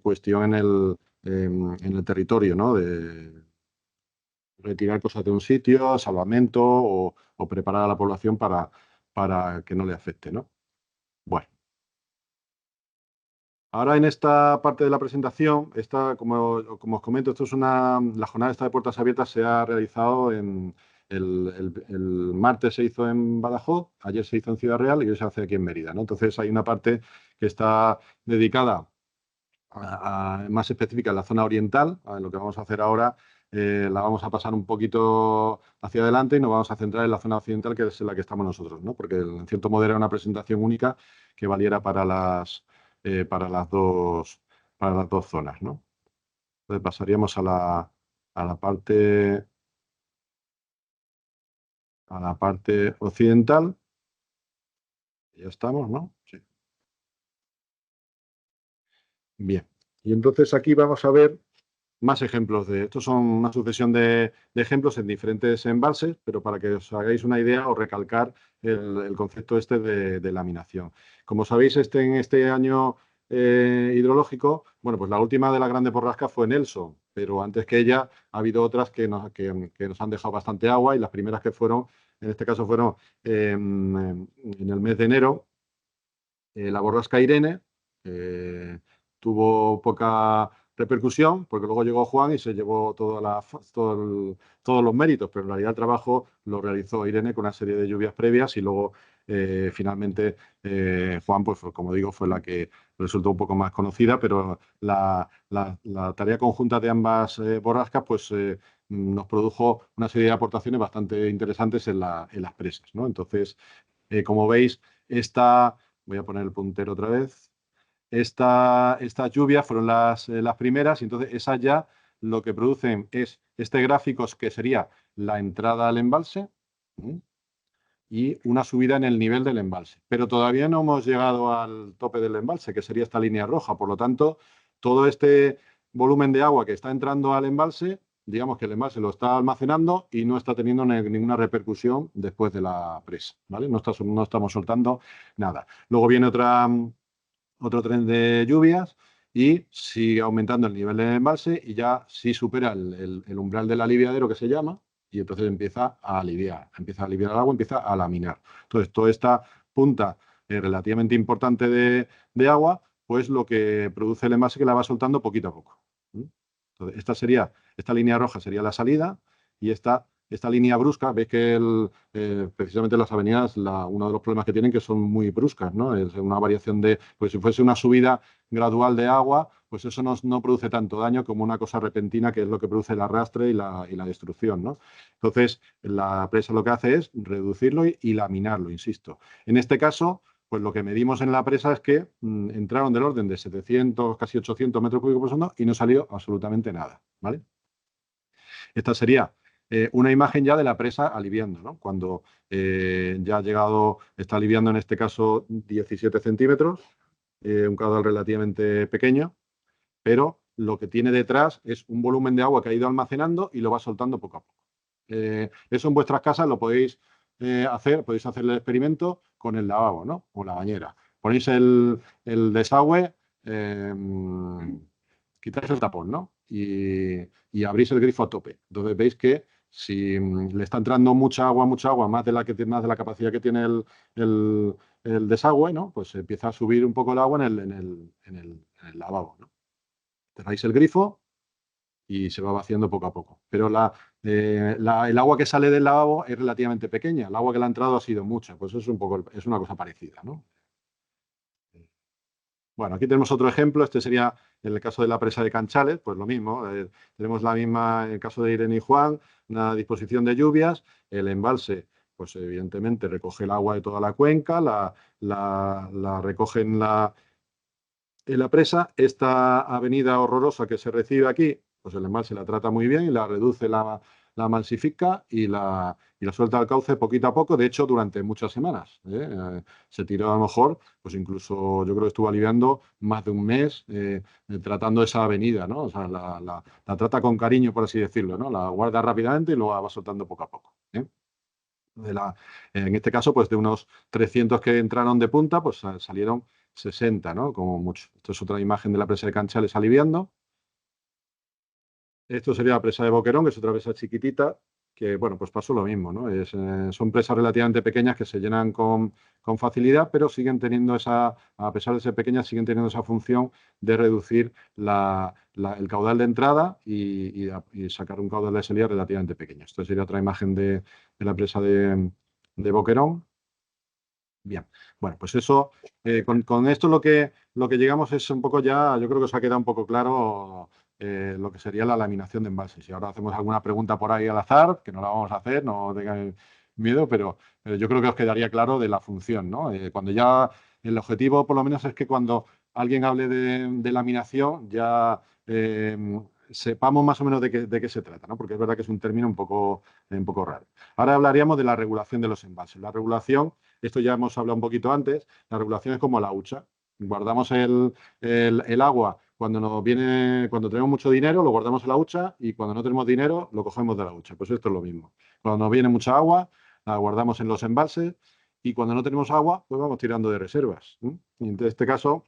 cuestión en el territorio, ¿no? De retirar cosas de un sitio, salvamento o preparar a la población para para que no le afecte, ¿no? Bueno. Ahora en esta parte de la presentación, como os comento, la jornada esta de puertas abiertas se ha realizado el martes se hizo en Badajoz, ayer se hizo en Ciudad Real y hoy se hace aquí en Mérida, ¿no? Entonces hay una parte que está dedicada más específica en la zona oriental. Lo que vamos a hacer ahora la vamos a pasar un poquito hacia adelante y nos vamos a centrar en la zona occidental, que es en la que estamos nosotros, ¿no? Porque en cierto modo era una presentación única que valiera para para las dos zonas, ¿no? Entonces pasaríamos a la parte occidental. Ya estamos, ¿no? Sí. Bien. Y entonces aquí vamos a ver más ejemplos de... Estos son una sucesión de ejemplos en diferentes embalses, pero para que os hagáis una idea o recalcar el concepto este de laminación. Como sabéis, en este año hidrológico, bueno, pues la última de las grandes borrascas fue Nelson, pero antes que ella ha habido otras que nos han dejado bastante agua y las primeras que fueron, en este caso fueron en el mes de enero, la borrasca Irene. Tuvo poca repercusión, porque luego llegó Juan y se llevó todos los méritos, pero en realidad el trabajo lo realizó Irene con una serie de lluvias previas y luego finalmente Juan, pues como digo, fue la que resultó un poco más conocida, pero la tarea conjunta de ambas borrascas pues nos produjo una serie de aportaciones bastante interesantes en las presas, ¿no? Entonces, como veis, voy a poner el puntero otra vez. Estas lluvias fueron las primeras y entonces esas ya lo que producen es este gráfico que sería la entrada al embalse y una subida en el nivel del embalse. Pero todavía no hemos llegado al tope del embalse, que sería esta línea roja. Por lo tanto, todo este volumen de agua que está entrando al embalse, digamos que el embalse lo está almacenando y no está teniendo ninguna repercusión después de la presa, ¿vale? No estamos soltando nada. Luego viene otro tren de lluvias y sigue aumentando el nivel del embalse y ya sí supera el umbral del aliviadero, que se llama, y entonces empieza a aliviar el agua, empieza a laminar. Entonces, toda esta punta relativamente importante de agua, pues lo que produce el embalse que la va soltando poquito a poco. Entonces, esta línea roja sería la salida y esta línea brusca, veis que precisamente las avenidas, uno de los problemas que tienen que son muy bruscas, ¿no? Es una variación pues si fuese una subida gradual de agua, pues eso no produce tanto daño como una cosa repentina, que es lo que produce el arrastre y la destrucción, ¿no? Entonces, la presa lo que hace es reducirlo y laminarlo, insisto. En este caso, pues lo que medimos en la presa es que entraron del orden de 700, casi 800 metros cúbicos por segundo y no salió absolutamente nada, ¿vale? Esta sería una imagen ya de la presa aliviando, ¿no? Cuando ya está aliviando en este caso 17 centímetros, un caudal relativamente pequeño, pero lo que tiene detrás es un volumen de agua que ha ido almacenando y lo va soltando poco a poco. Eso en vuestras casas lo podéis podéis hacer el experimento con el lavabo, ¿no? O la bañera. Ponéis el desagüe, quitáis el tapón, ¿no? Y abrís el grifo a tope. Entonces veis que si le está entrando mucha agua, más de la capacidad que tiene el desagüe, ¿no? Pues empieza a subir un poco el agua en el lavabo, ¿no? Cerráis el grifo y se va vaciando poco a poco. Pero el agua que sale del lavabo es relativamente pequeña. El agua que le ha entrado ha sido mucha. Pues es una cosa parecida, ¿no? Bueno, aquí tenemos otro ejemplo. Este sería en el caso de la presa de Canchales, pues lo mismo. Tenemos la misma en el caso de Irene y Juan, una disposición de lluvias. El embalse, pues evidentemente recoge el agua de toda la cuenca, la recoge en la presa. Esta avenida horrorosa que se recibe aquí, pues el embalse la trata muy bien y la reduce, la mansifica y la suelta al cauce poquito a poco, de hecho, durante muchas semanas. Se tiró a lo mejor, pues incluso yo creo que estuvo aliviando más de un mes tratando esa avenida, ¿no? O sea, la trata con cariño, por así decirlo, ¿no? La guarda rápidamente y luego la va soltando poco a poco. En este caso, pues de unos 300 que entraron de punta, pues salieron 60, ¿no? Como mucho. Esto es otra imagen de la presa de Canchales aliviando. Esto sería la presa de Boquerón, que es otra presa chiquitita. que, bueno, pues pasó lo mismo, ¿no? Son presas relativamente pequeñas que se llenan con facilidad, pero siguen teniendo a pesar de ser pequeñas, siguen teniendo esa función de reducir el caudal de entrada y sacar un caudal de salida relativamente pequeño. Esto sería otra imagen de la presa de Boquerón. Bien, bueno, pues eso, con esto lo que llegamos es un poco ya, yo creo que os ha quedado un poco claro lo que sería la laminación de envases. Y ahora hacemos alguna pregunta por ahí al azar, que no la vamos a hacer, no tengáis miedo, pero yo creo que os quedaría claro de la función, ¿no? Cuando ya el objetivo, por lo menos, es que cuando alguien hable de laminación, ya sepamos más o menos de qué se trata, ¿no? Porque es verdad que es un término un poco raro. Ahora hablaríamos de la regulación de los envases. La regulación, esto ya hemos hablado un poquito antes, la regulación es como la hucha. Guardamos el agua cuando tenemos mucho dinero, lo guardamos en la hucha y cuando no tenemos dinero, lo cogemos de la hucha. Pues esto es lo mismo. Cuando nos viene mucha agua, la guardamos en los embalses y cuando no tenemos agua, pues vamos tirando de reservas. Y en este caso,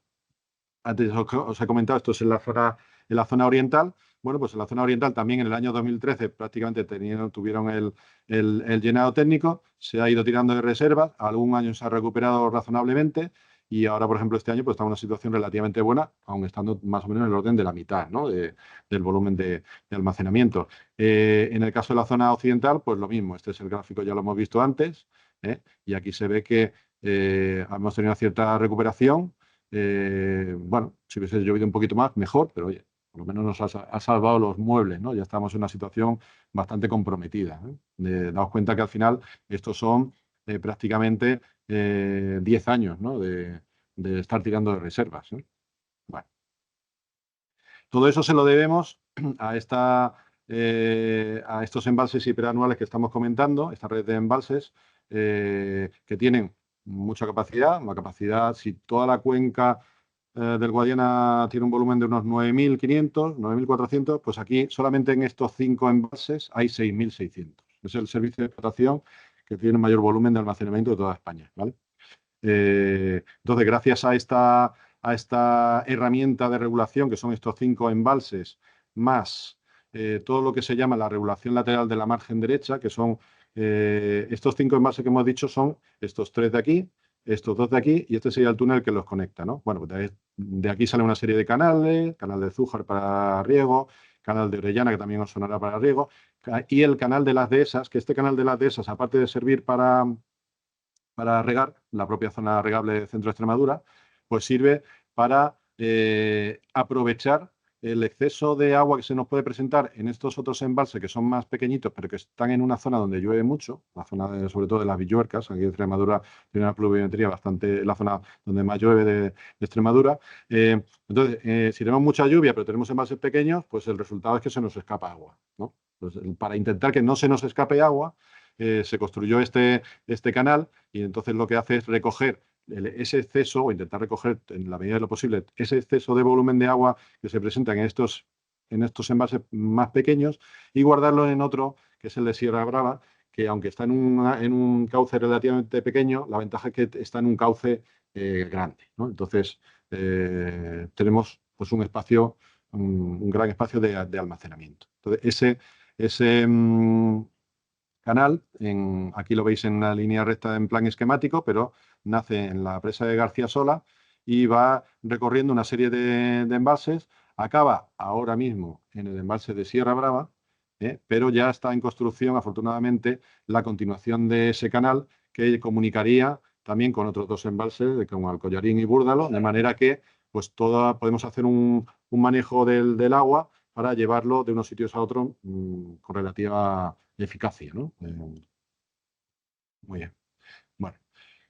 antes os he comentado, esto es en la zona oriental. Bueno, pues en la zona oriental también en el año 2013 prácticamente tuvieron el llenado técnico, se ha ido tirando de reservas, algún año se ha recuperado razonablemente y ahora, por ejemplo, este año pues está en una situación relativamente buena, aun estando más o menos en el orden de la mitad, ¿no? Del volumen de almacenamiento. En el caso de la zona occidental, pues lo mismo, este es el gráfico, ya lo hemos visto antes, y aquí se ve que hemos tenido una cierta recuperación. Bueno, si hubiese llovido un poquito más, mejor, pero oye, por lo menos nos ha salvado los muebles, ¿no? Ya estamos en una situación bastante comprometida. Daos cuenta que al final estos son prácticamente 10 años, ¿no? de estar tirando de reservas. Bueno, todo eso se lo debemos a estos embalses hiperanuales que estamos comentando, esta red de embalses que tienen mucha capacidad. La capacidad, si toda la cuenca del Guadiana tiene un volumen de unos 9.500, 9.400, pues aquí solamente en estos 5 embalses hay 6.600. Es el servicio de explotación que tiene mayor volumen de almacenamiento de toda España, ¿vale? Entonces, gracias a esta herramienta de regulación, que son estos 5 embalses, más todo lo que se llama la regulación lateral de la margen derecha, que son estos 5 embalses que hemos dicho, son estos 3 de aquí, estos 2 de aquí, y este sería el túnel que los conecta, ¿no? Bueno, pues de aquí sale una serie de canales, canal de Zújar para riego, canal de Orellana, que también os sonará para riego, y el canal de las dehesas, que este canal de las dehesas, aparte de servir para regar la propia zona regable de Centro de Extremadura, pues sirve para aprovechar el exceso de agua que se nos puede presentar en estos otros embalses que son más pequeñitos, pero que están en una zona donde llueve mucho, la zona sobre todo de las Villuercas. Aquí en Extremadura tiene una pluviometría bastante, la zona donde más llueve de Extremadura. Entonces, si tenemos mucha lluvia, pero tenemos embalses pequeños, pues el resultado es que se nos escapa agua, ¿no? Pues, para intentar que no se nos escape agua, se construyó este canal y entonces lo que hace es recoger ese exceso o intentar recoger en la medida de lo posible ese exceso de volumen de agua que se presenta en estos embalses más pequeños y guardarlo en otro, que es el de Sierra Brava, que aunque está en un cauce relativamente pequeño, la ventaja es que está en un cauce grande, ¿no? Entonces, tenemos pues un espacio, un gran espacio de almacenamiento. Entonces, ese canal, aquí lo veis en una línea recta en plan esquemático, pero nace en la presa de García Sola y va recorriendo una serie de embalses, acaba ahora mismo en el embalse de Sierra Brava, pero ya está en construcción, afortunadamente, la continuación de ese canal que comunicaría también con otros 2 embalses, como Alcollarín y Búrdalo, de manera que pues podemos hacer un manejo del agua para llevarlo de unos sitios a otros con relativa eficacia, ¿no? Muy bien. Bueno.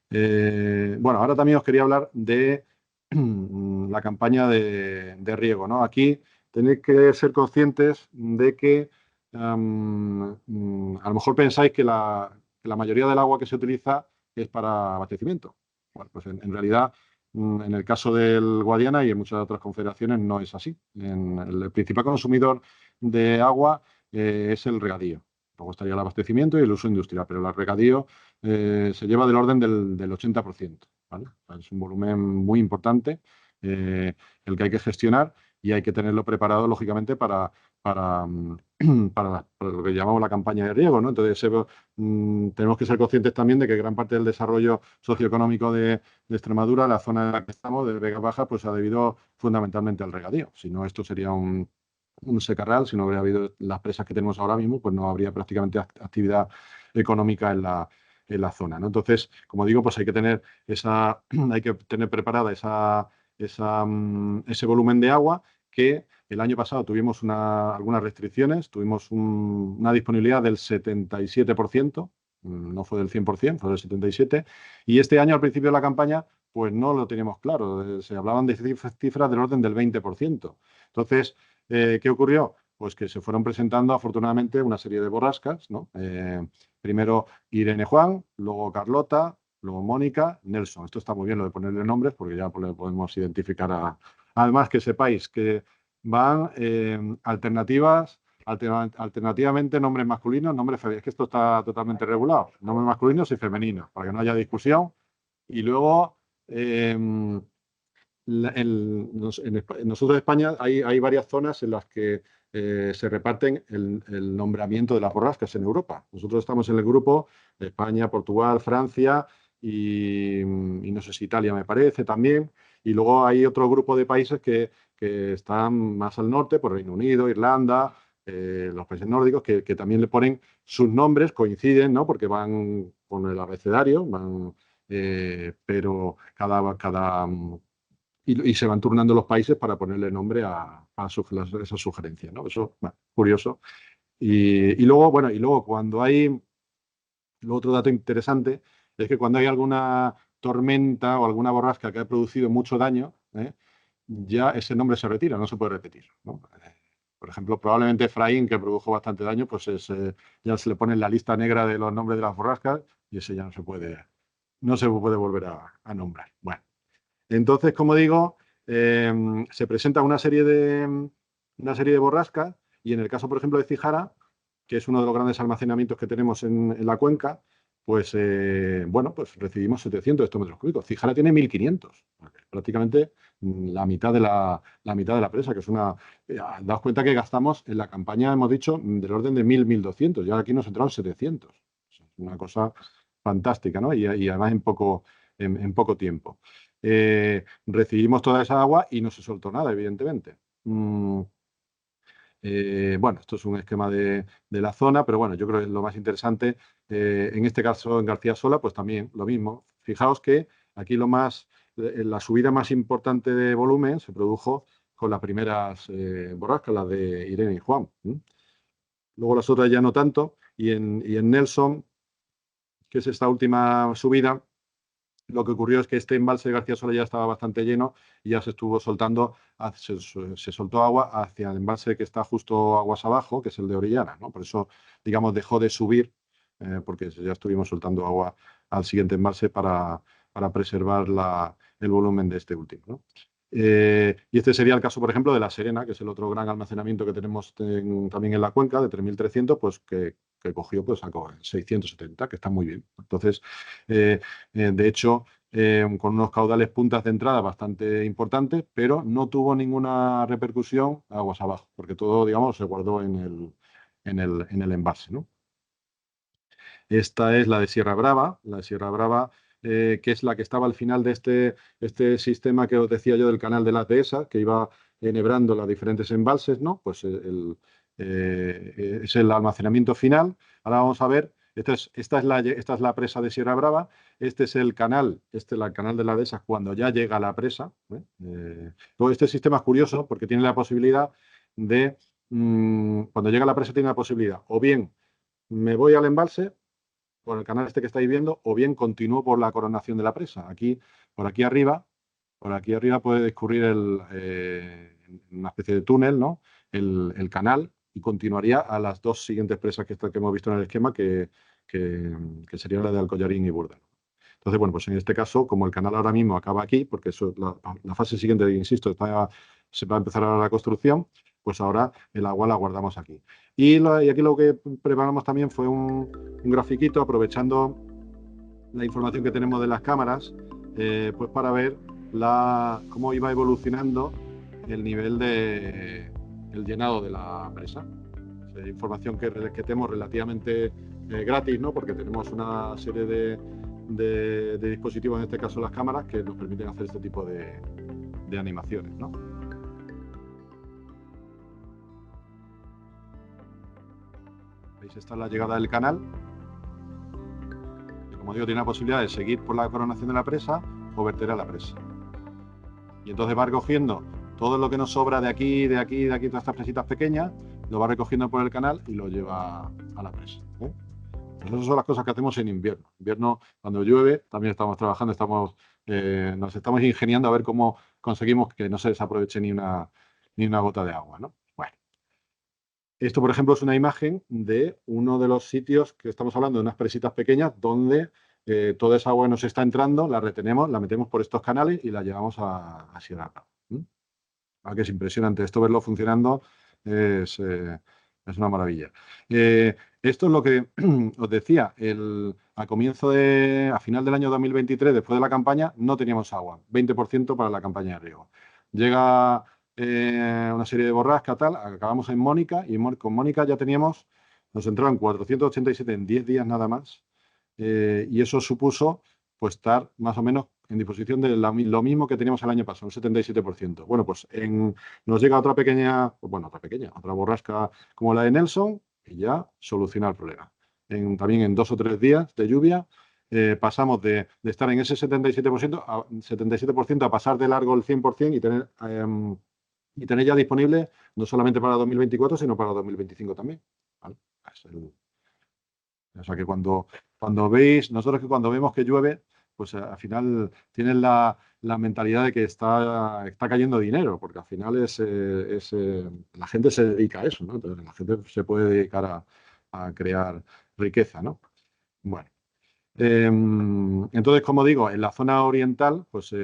Bueno, ahora también os quería hablar de la campaña de riego, ¿no? Aquí tenéis que ser conscientes de que a lo mejor pensáis que la mayoría del agua que se utiliza es para abastecimiento. Bueno, pues en realidad, en el caso del Guadiana y en muchas otras confederaciones no es así. El principal consumidor de agua es el regadío. Luego estaría el abastecimiento y el uso industrial, pero el regadío se lleva del orden del 80%, ¿vale? Es un volumen muy importante el que hay que gestionar y hay que tenerlo preparado, lógicamente, para, para lo que llamamos la campaña de riego, ¿no? Entonces, tenemos que ser conscientes también de que gran parte del desarrollo socioeconómico de Extremadura, la zona en la que estamos, de Vega Baja, pues ha debido fundamentalmente al regadío. Si no, esto sería un secarral. Si no hubiera habido las presas que tenemos ahora mismo, pues no habría prácticamente actividad económica en la zona, ¿no? Entonces, como digo, pues hay que tener hay que tener preparada ese volumen de agua que el año pasado tuvimos algunas restricciones, tuvimos una disponibilidad del 77%, no fue del 100%, fue del 77%, y este año al principio de la campaña pues no lo teníamos claro, se hablaban de cifras del orden del 20%. Entonces, ¿qué ocurrió? Pues que se fueron presentando afortunadamente una serie de borrascas, ¿no? Primero Irene Juan, luego Carlota, luego Mónica, Nelson. Esto está muy bien lo de ponerle nombres porque ya podemos identificar Además, que sepáis que van alternativamente nombres masculinos, nombres femeninos. Es que esto está totalmente regulado. Nombres masculinos y femeninos, para que no haya discusión. Y luego, nosotros en España hay varias zonas en las que se reparten el nombramiento de las borrascas en Europa. Nosotros estamos en el grupo de España, Portugal, Francia y no sé si Italia me parece también. Y luego hay otro grupo de países que están más al norte, por Reino Unido, Irlanda, los países nórdicos, que también le ponen sus nombres, coinciden, ¿no? Porque van con el abecedario, pero y se van turnando los países para ponerle nombre a esas sugerencias, ¿no? Eso, bueno, curioso. Y luego, bueno, cuando hay, otro dato interesante es que cuando hay alguna tormenta o alguna borrasca que ha producido mucho daño, ya ese nombre se retira, no se puede repetir, ¿no? Por ejemplo, probablemente Efraín, que produjo bastante daño, pues ya se le pone en la lista negra de los nombres de las borrascas y ese ya no se puede volver a nombrar. Bueno. Entonces, como digo, se presenta una serie de borrascas y en el caso, por ejemplo, de Cijara, que es uno de los grandes almacenamientos que tenemos en la cuenca, pues, bueno, pues recibimos 700 hectómetros cúbicos. Cijara tiene 1.500, prácticamente la mitad de la presa, que es daos cuenta que gastamos en la campaña, hemos dicho, del orden de 1.200, y ahora aquí nos entraron 700. Es una cosa fantástica, ¿no? Y además en poco tiempo. Recibimos toda esa agua y no se soltó nada, evidentemente. Bueno, esto es un esquema de la zona, pero bueno, yo creo que es lo más interesante. En este caso, en García Sola, pues también lo mismo. Fijaos que aquí la subida más importante de volumen se produjo con las primeras borrascas, las de Irene y Juan. Luego las otras ya no tanto. Y en Nelson, que es esta última subida, lo que ocurrió es que este embalse de García Sola ya estaba bastante lleno y ya se estuvo soltando, se soltó agua hacia el embalse que está justo aguas abajo, que es el de Orellana, ¿no? Por eso, digamos, dejó de subir, porque ya estuvimos soltando agua al siguiente embalse para preservar el volumen de este último, ¿no? Y este sería el caso, por ejemplo, de La Serena, que es el otro gran almacenamiento que tenemos también en la cuenca, de 3.300, pues que cogió, pues sacó 670, que está muy bien. Entonces, de hecho, con unos caudales puntas de entrada bastante importantes, pero no tuvo ninguna repercusión aguas abajo, porque todo, digamos, se guardó en el embalse, ¿no? Esta es la de Sierra Brava, que es la que estaba al final de este sistema que os decía yo del canal de las dehesas, que iba enhebrando los diferentes embalses, ¿no? Pues es el almacenamiento final. Ahora vamos a ver, esta es la presa de Sierra Brava, este es el canal, el canal de las dehesas cuando ya llega a la presa. Luego este sistema es curioso porque tiene la posibilidad de, cuando llega a la presa tiene la posibilidad, o bien me voy al embalse, por el canal este que estáis viendo, o bien continúo por la coronación de la presa. Por aquí arriba puede discurrir una especie de túnel, ¿no? El canal, y continuaría a las dos siguientes presas que hemos visto en el esquema, que serían la de Alcollarín y Burdano. Entonces, bueno, pues en este caso, como el canal ahora mismo acaba aquí, porque eso, la fase siguiente, insisto, se va a empezar ahora la construcción, pues ahora el agua la guardamos aquí. Y aquí lo que preparamos también fue un grafiquito, aprovechando la información que tenemos de las cámaras, pues para ver cómo iba evolucionando el nivel de el llenado de la presa. Es información que tenemos relativamente gratis, ¿no? Porque tenemos una serie de dispositivos, en este caso las cámaras, que nos permiten hacer este tipo de animaciones, ¿no? ¿Veis? Esta es la llegada del canal. Y como digo, tiene la posibilidad de seguir por la coronación de la presa o verter a la presa. Y entonces va recogiendo todo lo que nos sobra de aquí, de aquí, de aquí, todas estas presitas pequeñas, lo va recogiendo por el canal y lo lleva a la presa, ¿eh? Pues esas son las cosas que hacemos en invierno. En invierno, cuando llueve, también estamos trabajando, nos estamos ingeniando a ver cómo conseguimos que no se desaproveche ni una gota de agua, ¿no? Bueno, esto, por ejemplo, es una imagen de uno de los sitios que estamos hablando, de unas presitas pequeñas, donde toda esa agua nos está entrando, la retenemos, la metemos por estos canales y la llevamos a Sierra Brava. Que es impresionante. Esto, verlo funcionando, es una maravilla. Esto es lo que os decía. A final del año 2023, después de la campaña, no teníamos agua. 20% para la campaña de riego. Llega una serie de borrascas, tal. Acabamos en Mónica y con Mónica ya nos entraban 487 en 10 días nada más. Y eso supuso pues estar más o menos en disposición de lo mismo que teníamos el año pasado, un 77%. Bueno, pues nos llega otra borrasca como la de Nelson y ya soluciona el problema. También en 2 o 3 días de lluvia pasamos de estar en ese 77% a pasar de largo el 100% y tener ya disponible no solamente para 2024, sino para 2025 también. ¿Vale? O sea que cuando nosotros que cuando vemos que llueve, pues al final tienen la mentalidad de que está cayendo dinero, porque al final la gente se dedica a eso, ¿no? Entonces la gente se puede dedicar a crear riqueza, ¿no? Bueno. Entonces, como digo, en la zona oriental, pues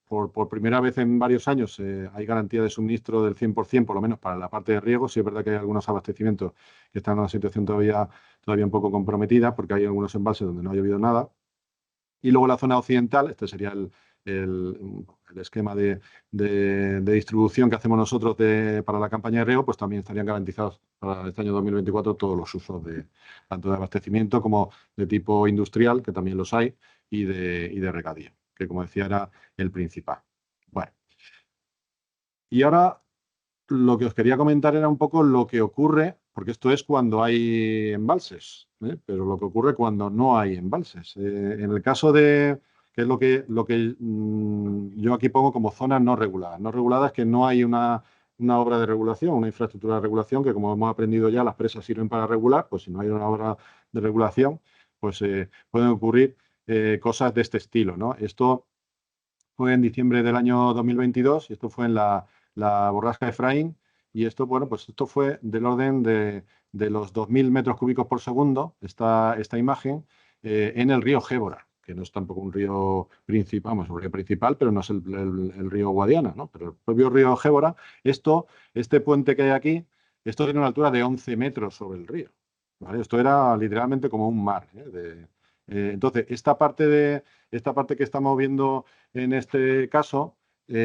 por primera vez en varios años hay garantía de suministro del 100%, por lo menos para la parte de riego. Sí es verdad que hay algunos abastecimientos que están en una situación todavía un poco comprometida, porque hay algunos embalses donde no ha llovido nada. Y luego la zona occidental, este sería el esquema de distribución que hacemos nosotros para la campaña de riego, pues también estarían garantizados para este año 2024 todos los usos tanto de abastecimiento como de tipo industrial, que también los hay, y de regadío, que como decía era el principal. Bueno. Y ahora lo que os quería comentar era un poco lo que ocurre, porque esto es cuando hay embalses, pero lo que ocurre cuando no hay embalses. En el caso que es lo que yo aquí pongo como zonas no reguladas. No reguladas es que no hay una obra de regulación, una infraestructura de regulación, que como hemos aprendido ya, las presas sirven para regular, pues si no hay una obra de regulación, pues pueden ocurrir cosas de este estilo, ¿no? Esto fue en diciembre del año 2022 y esto fue en la borrasca Efraín. Y esto, bueno, pues esto fue del orden de los 2.000 metros cúbicos por segundo, esta imagen, en el río Gébora, que no es tampoco un río principal, vamos, un río principal, pero no es el río Guadiana, ¿no? Pero el propio río Gébora, este puente que hay aquí, esto tiene una altura de 11 metros sobre el río, ¿vale? Esto era literalmente como un mar, entonces, esta parte que estamos viendo en este caso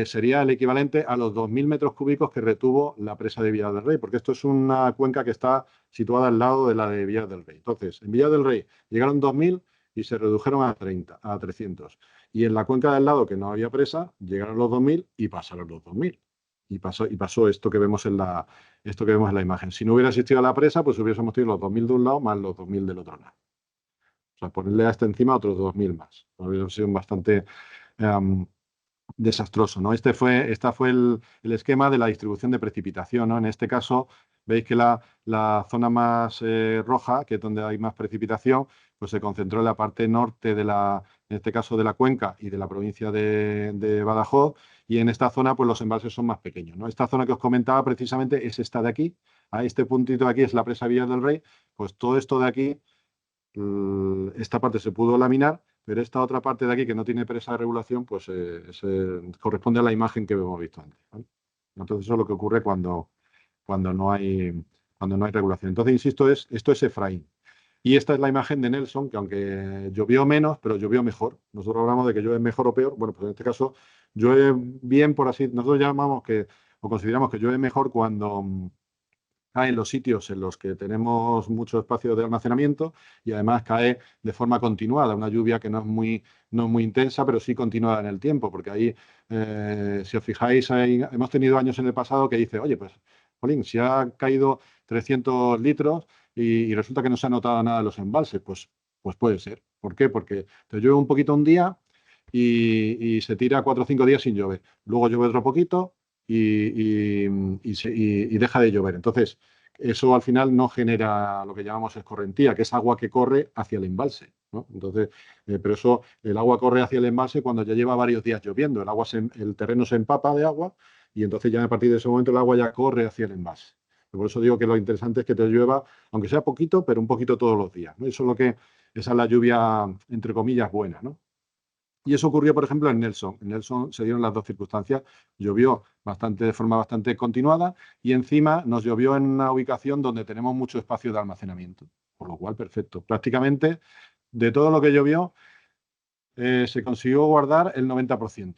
sería el equivalente a los 2.000 metros cúbicos que retuvo la presa de Villar del Rey, porque esto es una cuenca que está situada al lado de la de Villar del Rey. Entonces, en Villar del Rey llegaron 2.000 y se redujeron a 300. Y en la cuenca del lado, que no había presa, llegaron los 2.000 y pasaron los 2.000. Y pasó esto que vemos en la imagen. Si no hubiera existido la presa, pues hubiésemos tenido los 2.000 de un lado más los 2.000 del otro lado. O sea, ponerle a este encima otros 2.000 más. Habría sido bastante desastroso, ¿no? Este fue el esquema de la distribución de precipitación, ¿no? En este caso, veis que la zona más roja, que es donde hay más precipitación, pues se concentró en la parte norte en este caso de la cuenca y de la provincia de Badajoz, y en esta zona, pues los embalses son más pequeños, ¿no? Esta zona que os comentaba precisamente es esta de aquí. A este puntito de aquí es la presa Villar del Rey. Pues todo esto de aquí, esta parte se pudo laminar, pero esta otra parte de aquí que no tiene presa de regulación, pues corresponde a la imagen que hemos visto antes, ¿vale? Entonces eso es lo que ocurre cuando no hay regulación. Entonces, insisto, esto es Efraín. Y esta es la imagen de Nelson, que aunque llovió menos, pero llovió mejor. Nosotros hablamos de que llueve mejor o peor. Bueno, pues en este caso llueve bien, por así, nosotros llamamos que, o consideramos que llueve mejor cuando cae en los sitios en los que tenemos mucho espacio de almacenamiento y además cae de forma continuada, una lluvia que no es muy intensa, pero sí continuada en el tiempo, porque ahí, si os fijáis, hemos tenido años en el pasado que dice, oye, pues, Jolín, si ha caído 300 litros y resulta que no se ha notado nada de los embalses, pues puede ser. ¿Por qué? Porque te llueve un poquito un día y se tira 4 o 5 días sin llover. Luego llueve otro poquito y deja de llover. Entonces, eso al final no genera lo que llamamos escorrentía, que es agua que corre hacia el embalse, ¿no? Entonces, pero eso, el agua corre hacia el embalse cuando ya lleva varios días lloviendo. El terreno se empapa de agua y entonces ya a partir de ese momento el agua ya corre hacia el embalse. Por eso digo que lo interesante es que te llueva, aunque sea poquito, pero un poquito todos los días, ¿no? Esa es la lluvia, entre comillas, buena, ¿no? Y eso ocurrió, por ejemplo, en Nelson. En Nelson se dieron las dos circunstancias. Llovió de forma bastante continuada y encima nos llovió en una ubicación donde tenemos mucho espacio de almacenamiento. Por lo cual, perfecto. Prácticamente de todo lo que llovió, se consiguió guardar el 90%.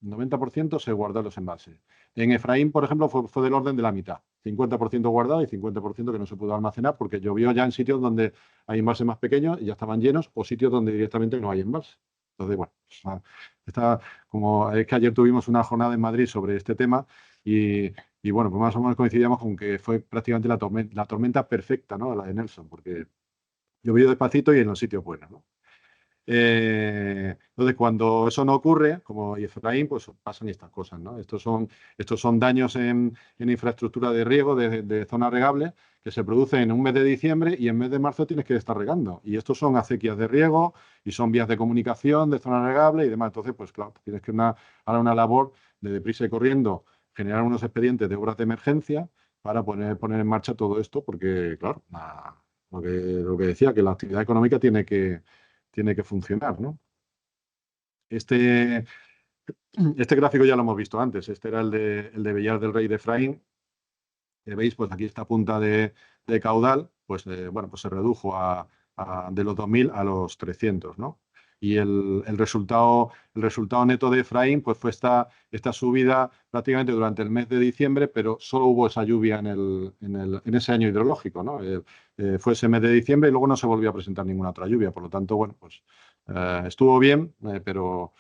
El 90% se guardó en los embalses. En Efraín, por ejemplo, fue del orden de la mitad. 50% guardado y 50% que no se pudo almacenar porque llovió ya en sitios donde hay embalses más pequeños y ya estaban llenos o sitios donde directamente no hay embalse. Entonces, bueno, como es que ayer tuvimos una jornada en Madrid sobre este tema y, y bueno, pues más o menos coincidíamos con que fue prácticamente la tormenta perfecta, ¿no? La de Nelson, porque llovió despacito y en los sitios buenos, ¿no? Entonces, cuando eso no ocurre, como Efraín, pues pasan estas cosas, ¿no? Estos son daños en infraestructura de riego de zonas regables que se producen en un mes de diciembre y en mes de marzo tienes que estar regando. Y estos son acequias de riego y son vías de comunicación de zonas regables y demás. Entonces, pues claro, tienes que ahora una labor de deprisa y corriendo, generar unos expedientes de obras de emergencia para poner en marcha todo esto, porque, claro, lo que decía, que la actividad económica tiene que funcionar, ¿no? Este, este gráfico ya lo hemos visto antes. Este era el de Villar del Rey de Efraín. ¿Veis? Pues aquí esta punta de caudal, pues bueno, pues se redujo de los 2.000 a los 300, ¿no? Y el resultado neto de Efraín pues fue esta subida prácticamente durante el mes de diciembre, pero solo hubo esa lluvia en ese año hidrológico, ¿no? Fue ese mes de diciembre y luego no se volvió a presentar ninguna otra lluvia. Por lo tanto, bueno, pues estuvo bien, pero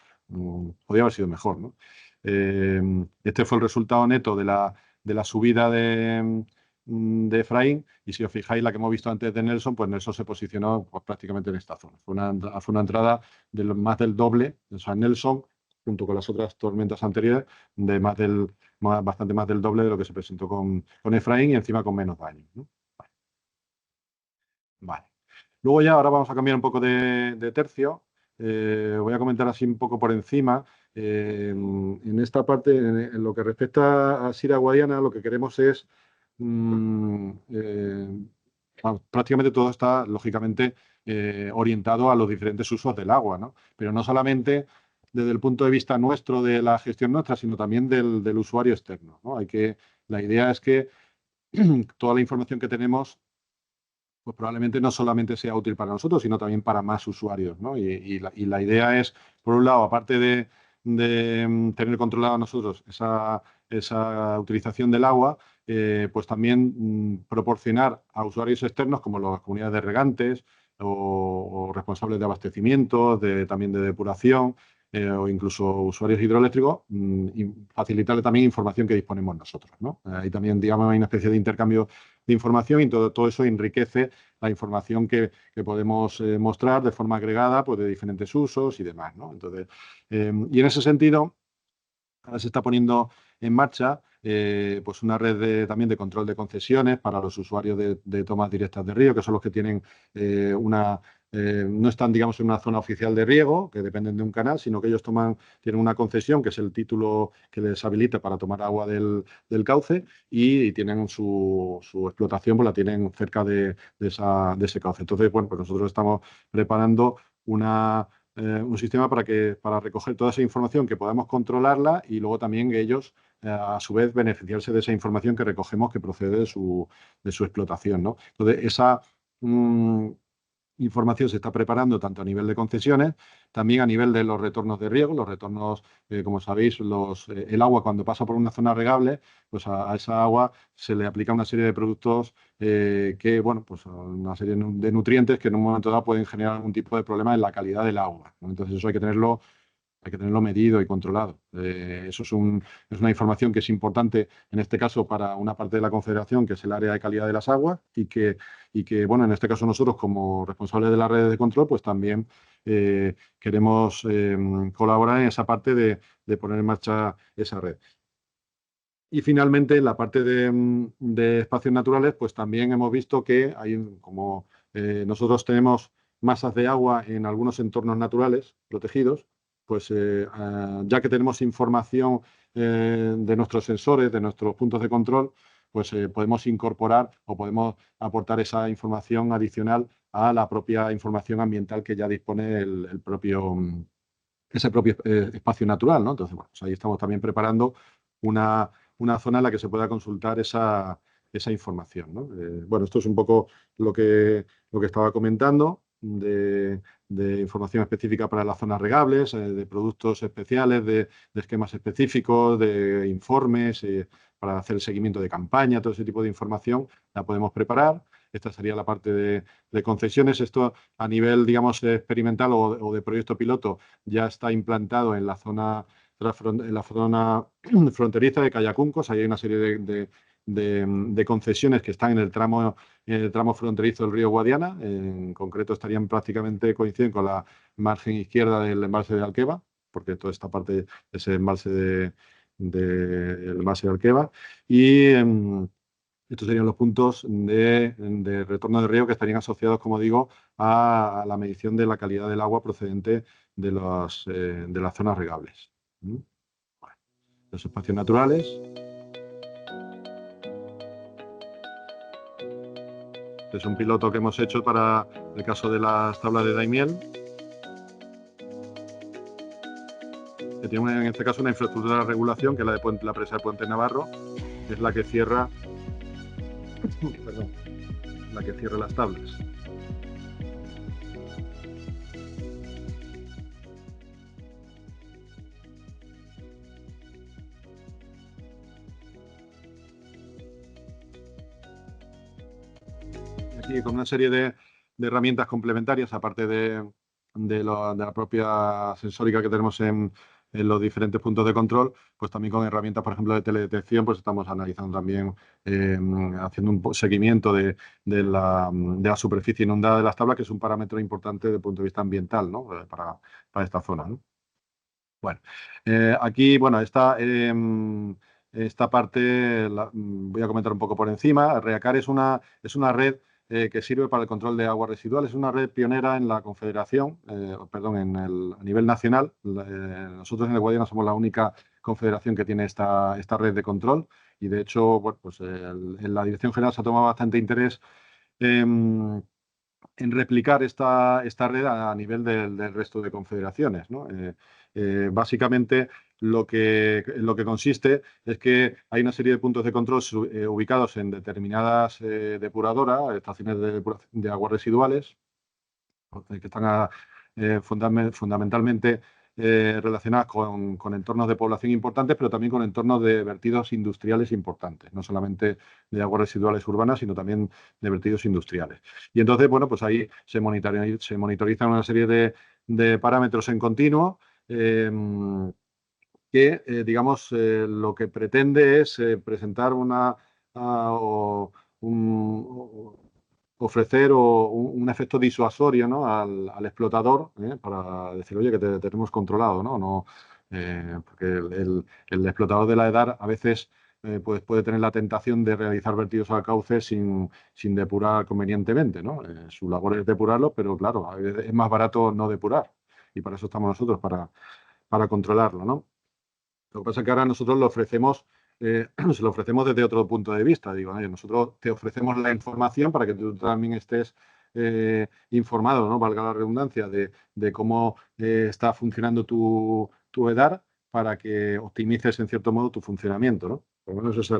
podía haber sido mejor, ¿no? Este fue el resultado neto de la subida de Efraín, y si os fijáis, la que hemos visto antes de Nelson, pues Nelson se posicionó pues, prácticamente en esta zona. Fue una entrada más del doble, o sea, Nelson, junto con las otras tormentas anteriores, bastante más del doble de lo que se presentó con Efraín y encima con menos daño, ¿no? Vale. Luego ya, ahora vamos a cambiar un poco de tercio. Voy a comentar así un poco por encima. En esta parte, en lo que respecta a Sierra Guadiana, lo que queremos es, vamos, prácticamente todo está, lógicamente, orientado a los diferentes usos del agua, ¿no? Pero no solamente desde el punto de vista nuestro, de la gestión nuestra, sino también del usuario externo, ¿no? La idea es que toda la información que tenemos pues probablemente no solamente sea útil para nosotros, sino también para más usuarios, ¿no? Y la idea es, por un lado, aparte de tener controlado nosotros esa utilización del agua, pues también proporcionar a usuarios externos, como las comunidades de regantes o responsables de abastecimiento, también de depuración, o incluso usuarios hidroeléctricos, y facilitarle también información que disponemos nosotros, ¿no? Ahí también, digamos, hay una especie de intercambio de información y todo eso enriquece la información que podemos mostrar de forma agregada, pues de diferentes usos y demás, ¿no? Entonces, y en ese sentido, ahora se está poniendo en marcha pues una red también de control de concesiones para los usuarios de tomas directas de río, que son los que tienen no están, digamos, en una zona oficial de riego, que dependen de un canal, sino que ellos tienen una concesión, que es el título que les habilita para tomar agua del cauce, y tienen su explotación, pues la tienen cerca de ese cauce. Entonces, bueno, pues nosotros estamos preparando un sistema para recoger toda esa información, que podamos controlarla y luego también que ellos, a su vez, beneficiarse de esa información que recogemos que procede de su explotación, ¿no? Entonces, mm, información se está preparando tanto a nivel de concesiones, también a nivel de los retornos de riego. Los retornos, como sabéis, el agua cuando pasa por una zona regable, pues a esa agua se le aplica una serie de productos que, bueno, pues una serie de nutrientes que en un momento dado pueden generar algún tipo de problema en la calidad del agua, ¿no? Entonces eso hay que tenerlo medido y controlado. Eso es una información que es importante, en este caso, para una parte de la Confederación, que es el área de calidad de las aguas, bueno, en este caso nosotros, como responsables de las redes de control, pues también queremos colaborar en esa parte de poner en marcha esa red. Y finalmente, en la parte de espacios naturales, pues también hemos visto que como nosotros tenemos masas de agua en algunos entornos naturales protegidos, pues ya que tenemos información de nuestros sensores, de nuestros puntos de control, pues podemos incorporar o podemos aportar esa información adicional a la propia información ambiental que ya dispone ese propio espacio natural, ¿no? Entonces, bueno, pues ahí estamos también preparando una, una zona en la que se pueda consultar esa información, ¿no? Bueno, esto es un poco lo que estaba comentando de información específica para las zonas regables, de productos especiales, de esquemas específicos, de informes, para hacer el seguimiento de campaña, todo ese tipo de información la podemos preparar. Esta sería la parte de concesiones. Esto a nivel, digamos, experimental o de proyecto piloto ya está implantado en la zona fronteriza de Callacuncos. Ahí hay una serie de concesiones que están en el tramo fronterizo del río Guadiana. En concreto estarían prácticamente coinciden con la margen izquierda del embalse de Alqueva, porque toda esta parte es el embalse el embalse de Alqueva. Y estos serían los puntos de retorno de riego que estarían asociados, como digo, a la medición de la calidad del agua procedente de las zonas regables. ¿Mm? Bueno, los espacios naturales. Este es un piloto que hemos hecho para el caso de las tablas de Daimiel, que tiene en este caso una infraestructura de regulación, que es la presa de Puente Navarro, que es la que cierra, perdón, la que cierra las tablas. Aquí con una serie de herramientas complementarias, aparte de la propia sensórica que tenemos en los diferentes puntos de control, pues también con herramientas, por ejemplo, de teledetección, pues estamos analizando también, haciendo un seguimiento de la superficie inundada de las tablas, que es un parámetro importante desde el punto de vista ambiental, ¿no? Para esta zona, ¿no? Bueno, aquí, bueno, esta parte voy a comentar un poco por encima. REACAR es una red que sirve para el control de aguas residuales. Es una red pionera en la Confederación, perdón, a nivel nacional. Nosotros en el Guadiana somos la única confederación que tiene esta red de control y, de hecho, bueno, pues en la Dirección General se ha tomado bastante interés en replicar esta red a nivel del resto de confederaciones, ¿no? Básicamente, lo que consiste es que hay una serie de puntos de control ubicados en determinadas depuradoras, estaciones de aguas residuales, que están fundamentalmente relacionadas con entornos de población importantes, pero también con entornos de vertidos industriales importantes, no solamente de aguas residuales urbanas, sino también de vertidos industriales. Y entonces, bueno, pues ahí se monitorizan una serie de parámetros en continuo que, digamos, lo que pretende es presentar ofrecer un efecto disuasorio, ¿no? al explotador, para decir, oye, que te tenemos controlado, ¿no? Porque el explotador de la EDAR a veces pues puede tener la tentación de realizar vertidos al cauce sin depurar convenientemente, ¿no? Su labor es depurarlo, pero claro, a veces es más barato no depurar y para eso estamos nosotros, para controlarlo, ¿no? Lo que pasa es que ahora nosotros se lo ofrecemos desde otro punto de vista. Digo, oye, nosotros te ofrecemos la información para que tú también estés informado, ¿no? Valga la redundancia, de cómo está funcionando tu EDAR para que optimices en cierto modo tu funcionamiento, ¿no? Por lo menos esa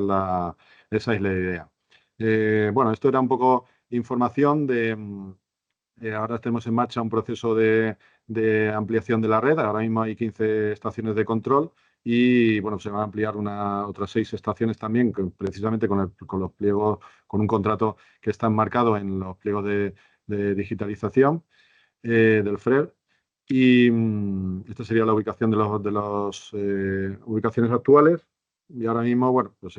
es la idea. Bueno, esto era un poco información Ahora tenemos en marcha un proceso de ampliación de la red. Ahora mismo hay 15 estaciones de control y bueno, se van a ampliar otras 6 estaciones también, precisamente con los pliegos, con un contrato que está enmarcado en los pliegos de digitalización del FRER. Y esta sería la ubicación de las ubicaciones actuales. Y ahora mismo, bueno, pues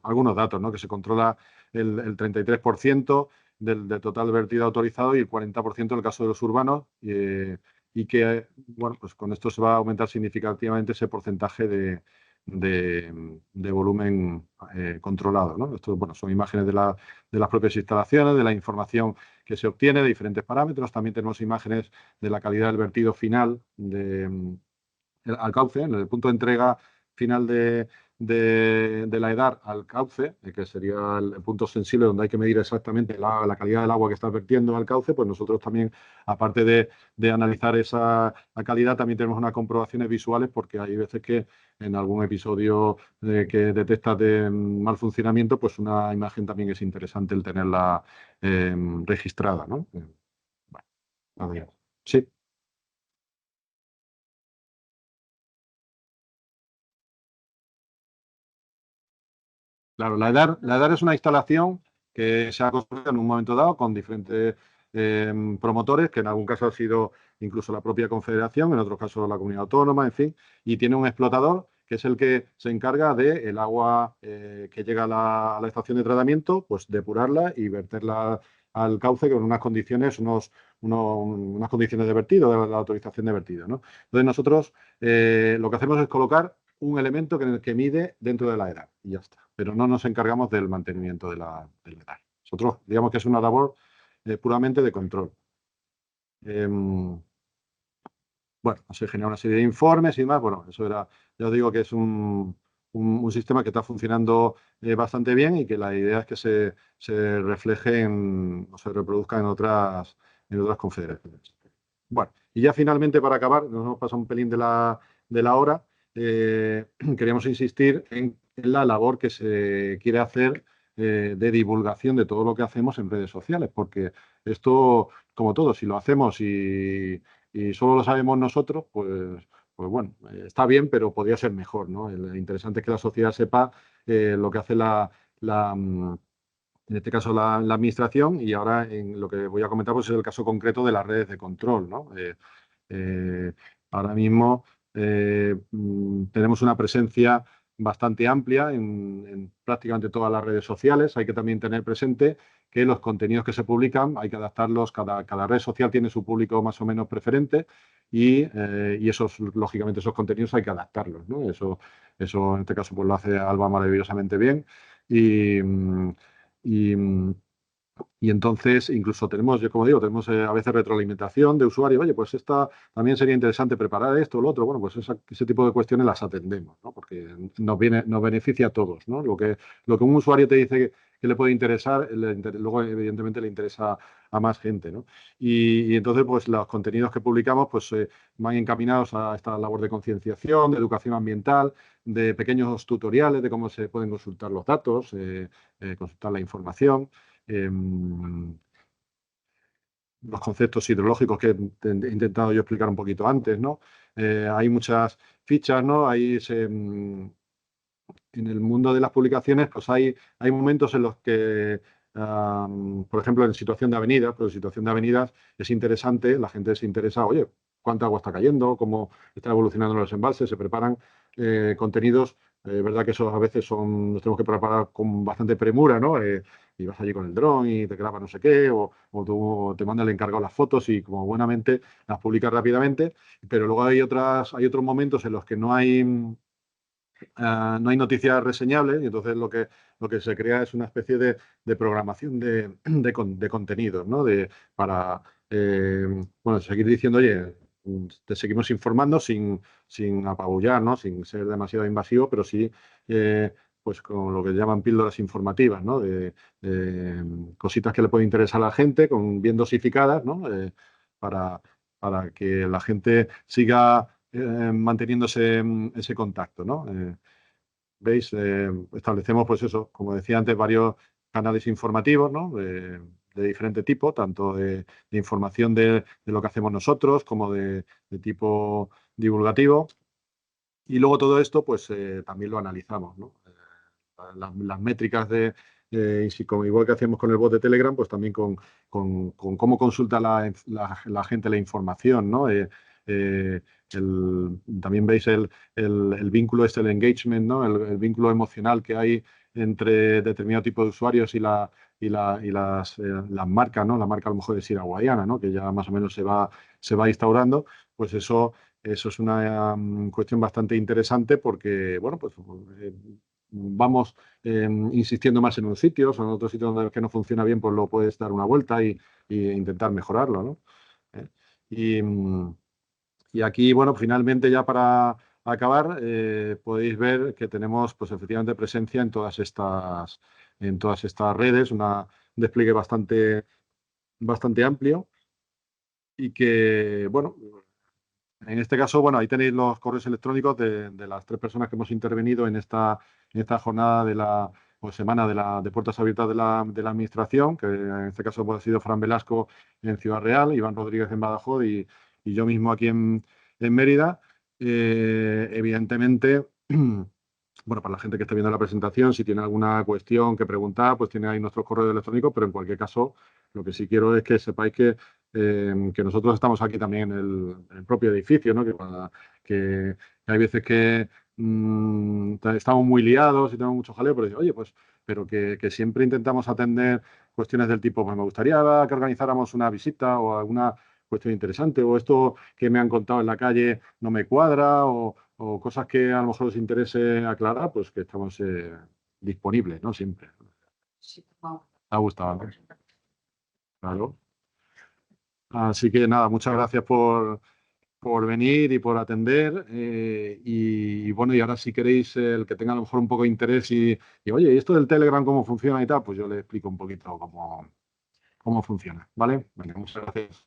algunos datos, ¿no? Que se controla el 33% del total vertido autorizado y el 40% en el caso de los urbanos. Y que, bueno, pues con esto se va a aumentar significativamente ese porcentaje de volumen controlado, ¿no? Esto, bueno, son imágenes de las propias instalaciones, de la información que se obtiene de diferentes parámetros. También tenemos imágenes de la calidad del vertido final al cauce, en el punto de entrega final de la EDAR al cauce, que sería el punto sensible donde hay que medir exactamente la calidad del agua que está vertiendo al cauce. Pues nosotros también, aparte de analizar esa la calidad, también tenemos unas comprobaciones visuales, porque hay veces que en algún episodio que detecta de mal funcionamiento, pues una imagen también es interesante el tenerla registrada, ¿no? Bueno, nada. Sí. Claro, la EDAR es una instalación que se ha construido en un momento dado con diferentes promotores, que en algún caso ha sido incluso la propia Confederación, en otros casos la comunidad autónoma, en fin, y tiene un explotador que es el que se encarga del agua que llega a la estación de tratamiento, pues depurarla y verterla al cauce con unas condiciones, unas condiciones de vertido, de la autorización de vertido, ¿no? Entonces nosotros lo que hacemos es colocar un elemento que mide dentro de la EDAR y ya está. Pero no nos encargamos del mantenimiento de la EDAR. Nosotros, digamos que es una labor puramente de control. Bueno, se genera una serie de informes y demás. Bueno, eso era, ya os digo que es un sistema que está funcionando bastante bien y que la idea es que se refleje o se reproduzca en otras confederaciones. Bueno, y ya finalmente para acabar, nos hemos pasado un pelín de la hora, queríamos insistir en la labor que se quiere hacer de divulgación de todo lo que hacemos en redes sociales, porque esto, como todo, si lo hacemos y solo lo sabemos nosotros, pues bueno, está bien, pero podría ser mejor, ¿no? Lo interesante es que la sociedad sepa lo que hace en este caso la administración, y ahora en lo que voy a comentar pues es el caso concreto de las redes de control, ¿no? Eh, Ahora mismo tenemos una presencia bastante amplia en prácticamente todas las redes sociales. Hay que también tener presente que los contenidos que se publican hay que adaptarlos, cada red social tiene su público más o menos preferente y lógicamente esos contenidos hay que adaptarlos, ¿no? Eso en este caso pues lo hace Alba maravillosamente bien y, y, y entonces, incluso tenemos, yo como digo, tenemos a veces retroalimentación de usuarios. Oye, pues esta también sería interesante preparar esto o lo otro. Bueno, pues ese tipo de cuestiones las atendemos, ¿no? Porque nos beneficia a todos, ¿no? Lo que un usuario te dice que le puede interesar, luego evidentemente le interesa a más gente, ¿no? Y entonces, pues los contenidos que publicamos, pues van encaminados a esta labor de concienciación, de educación ambiental, de pequeños tutoriales de cómo se pueden consultar los datos, consultar la información. Los conceptos hidrológicos que he intentado yo explicar un poquito antes, ¿no? Hay muchas fichas, ¿no? En el mundo de las publicaciones, pues hay momentos en los que, por ejemplo, en situación de avenidas, pero en situación de avenidas es interesante, la gente se interesa, oye, cuánta agua está cayendo, cómo están evolucionando los embalses, se preparan contenidos. Verdad que esos a veces nos tenemos que preparar con bastante premura, ¿no? Y vas allí con el dron y te graba no sé qué, o tú te manda el encargado las fotos y como buenamente las publicas rápidamente, pero luego hay otros momentos en los que no hay noticias reseñables y entonces lo que se crea es una especie de programación de contenidos, ¿no? Para, bueno, seguir diciendo, oye, te seguimos informando sin apabullar, ¿no? Sin ser demasiado invasivo, pero sí, pues con lo que llaman píldoras informativas, ¿no? Cositas que le pueden interesar a la gente, bien dosificadas, ¿no? Para, para que la gente siga manteniendo ese contacto, ¿no? ¿Veis? Establecemos, pues eso, como decía antes, varios canales informativos, ¿no? de diferente tipo, tanto de información de lo que hacemos nosotros como de tipo divulgativo. Y luego todo esto, pues también lo analizamos, ¿no? Las métricas y como igual que hacemos con el bot de Telegram, pues también con cómo consulta la gente la información, ¿no? También veis el vínculo, el engagement, ¿no? El vínculo emocional que hay entre determinado tipo de usuarios y las marcas, ¿no? La marca a lo mejor es iraguayana, ¿no? Que ya más o menos se va instaurando, pues eso es una cuestión bastante interesante porque, bueno, pues vamos insistiendo más en unos sitios o en otros sitios donde que no funciona bien, pues lo puedes dar una vuelta y intentar mejorarlo, ¿no? ¿Eh? Y, mm, y aquí, bueno, finalmente ya para acabar, podéis ver que tenemos, pues efectivamente, presencia en todas estas redes, un despliegue bastante amplio y que, bueno, en este caso, bueno, ahí tenéis los correos electrónicos de las 3 personas que hemos intervenido en esta jornada o semana de puertas abiertas de la Administración, que en este caso pues, ha sido Fran Velasco en Ciudad Real, Iván Rodríguez en Badajoz y yo mismo aquí en Mérida. Evidentemente, bueno, para la gente que está viendo la presentación, si tiene alguna cuestión que preguntar, pues tiene ahí nuestros correos electrónicos, pero en cualquier caso, lo que sí quiero es que sepáis que nosotros estamos aquí también en el propio edificio, ¿no? Que hay veces que estamos muy liados y tenemos mucho jaleo, pero oye, pues, pero que siempre intentamos atender cuestiones del tipo, pues me gustaría que organizáramos una visita o alguna cuestión interesante, o esto que me han contado en la calle no me cuadra, o cosas que a lo mejor os interese aclarar, pues que estamos disponibles, ¿no? Siempre. Sí, vamos. ¿Te ha gustado, no? Claro. Así que nada, muchas gracias por venir y por atender. Y bueno, y ahora si queréis, el que tenga a lo mejor un poco de interés oye, ¿y esto del Telegram cómo funciona y tal? Pues yo le explico un poquito cómo funciona, ¿vale? Venga, muchas gracias.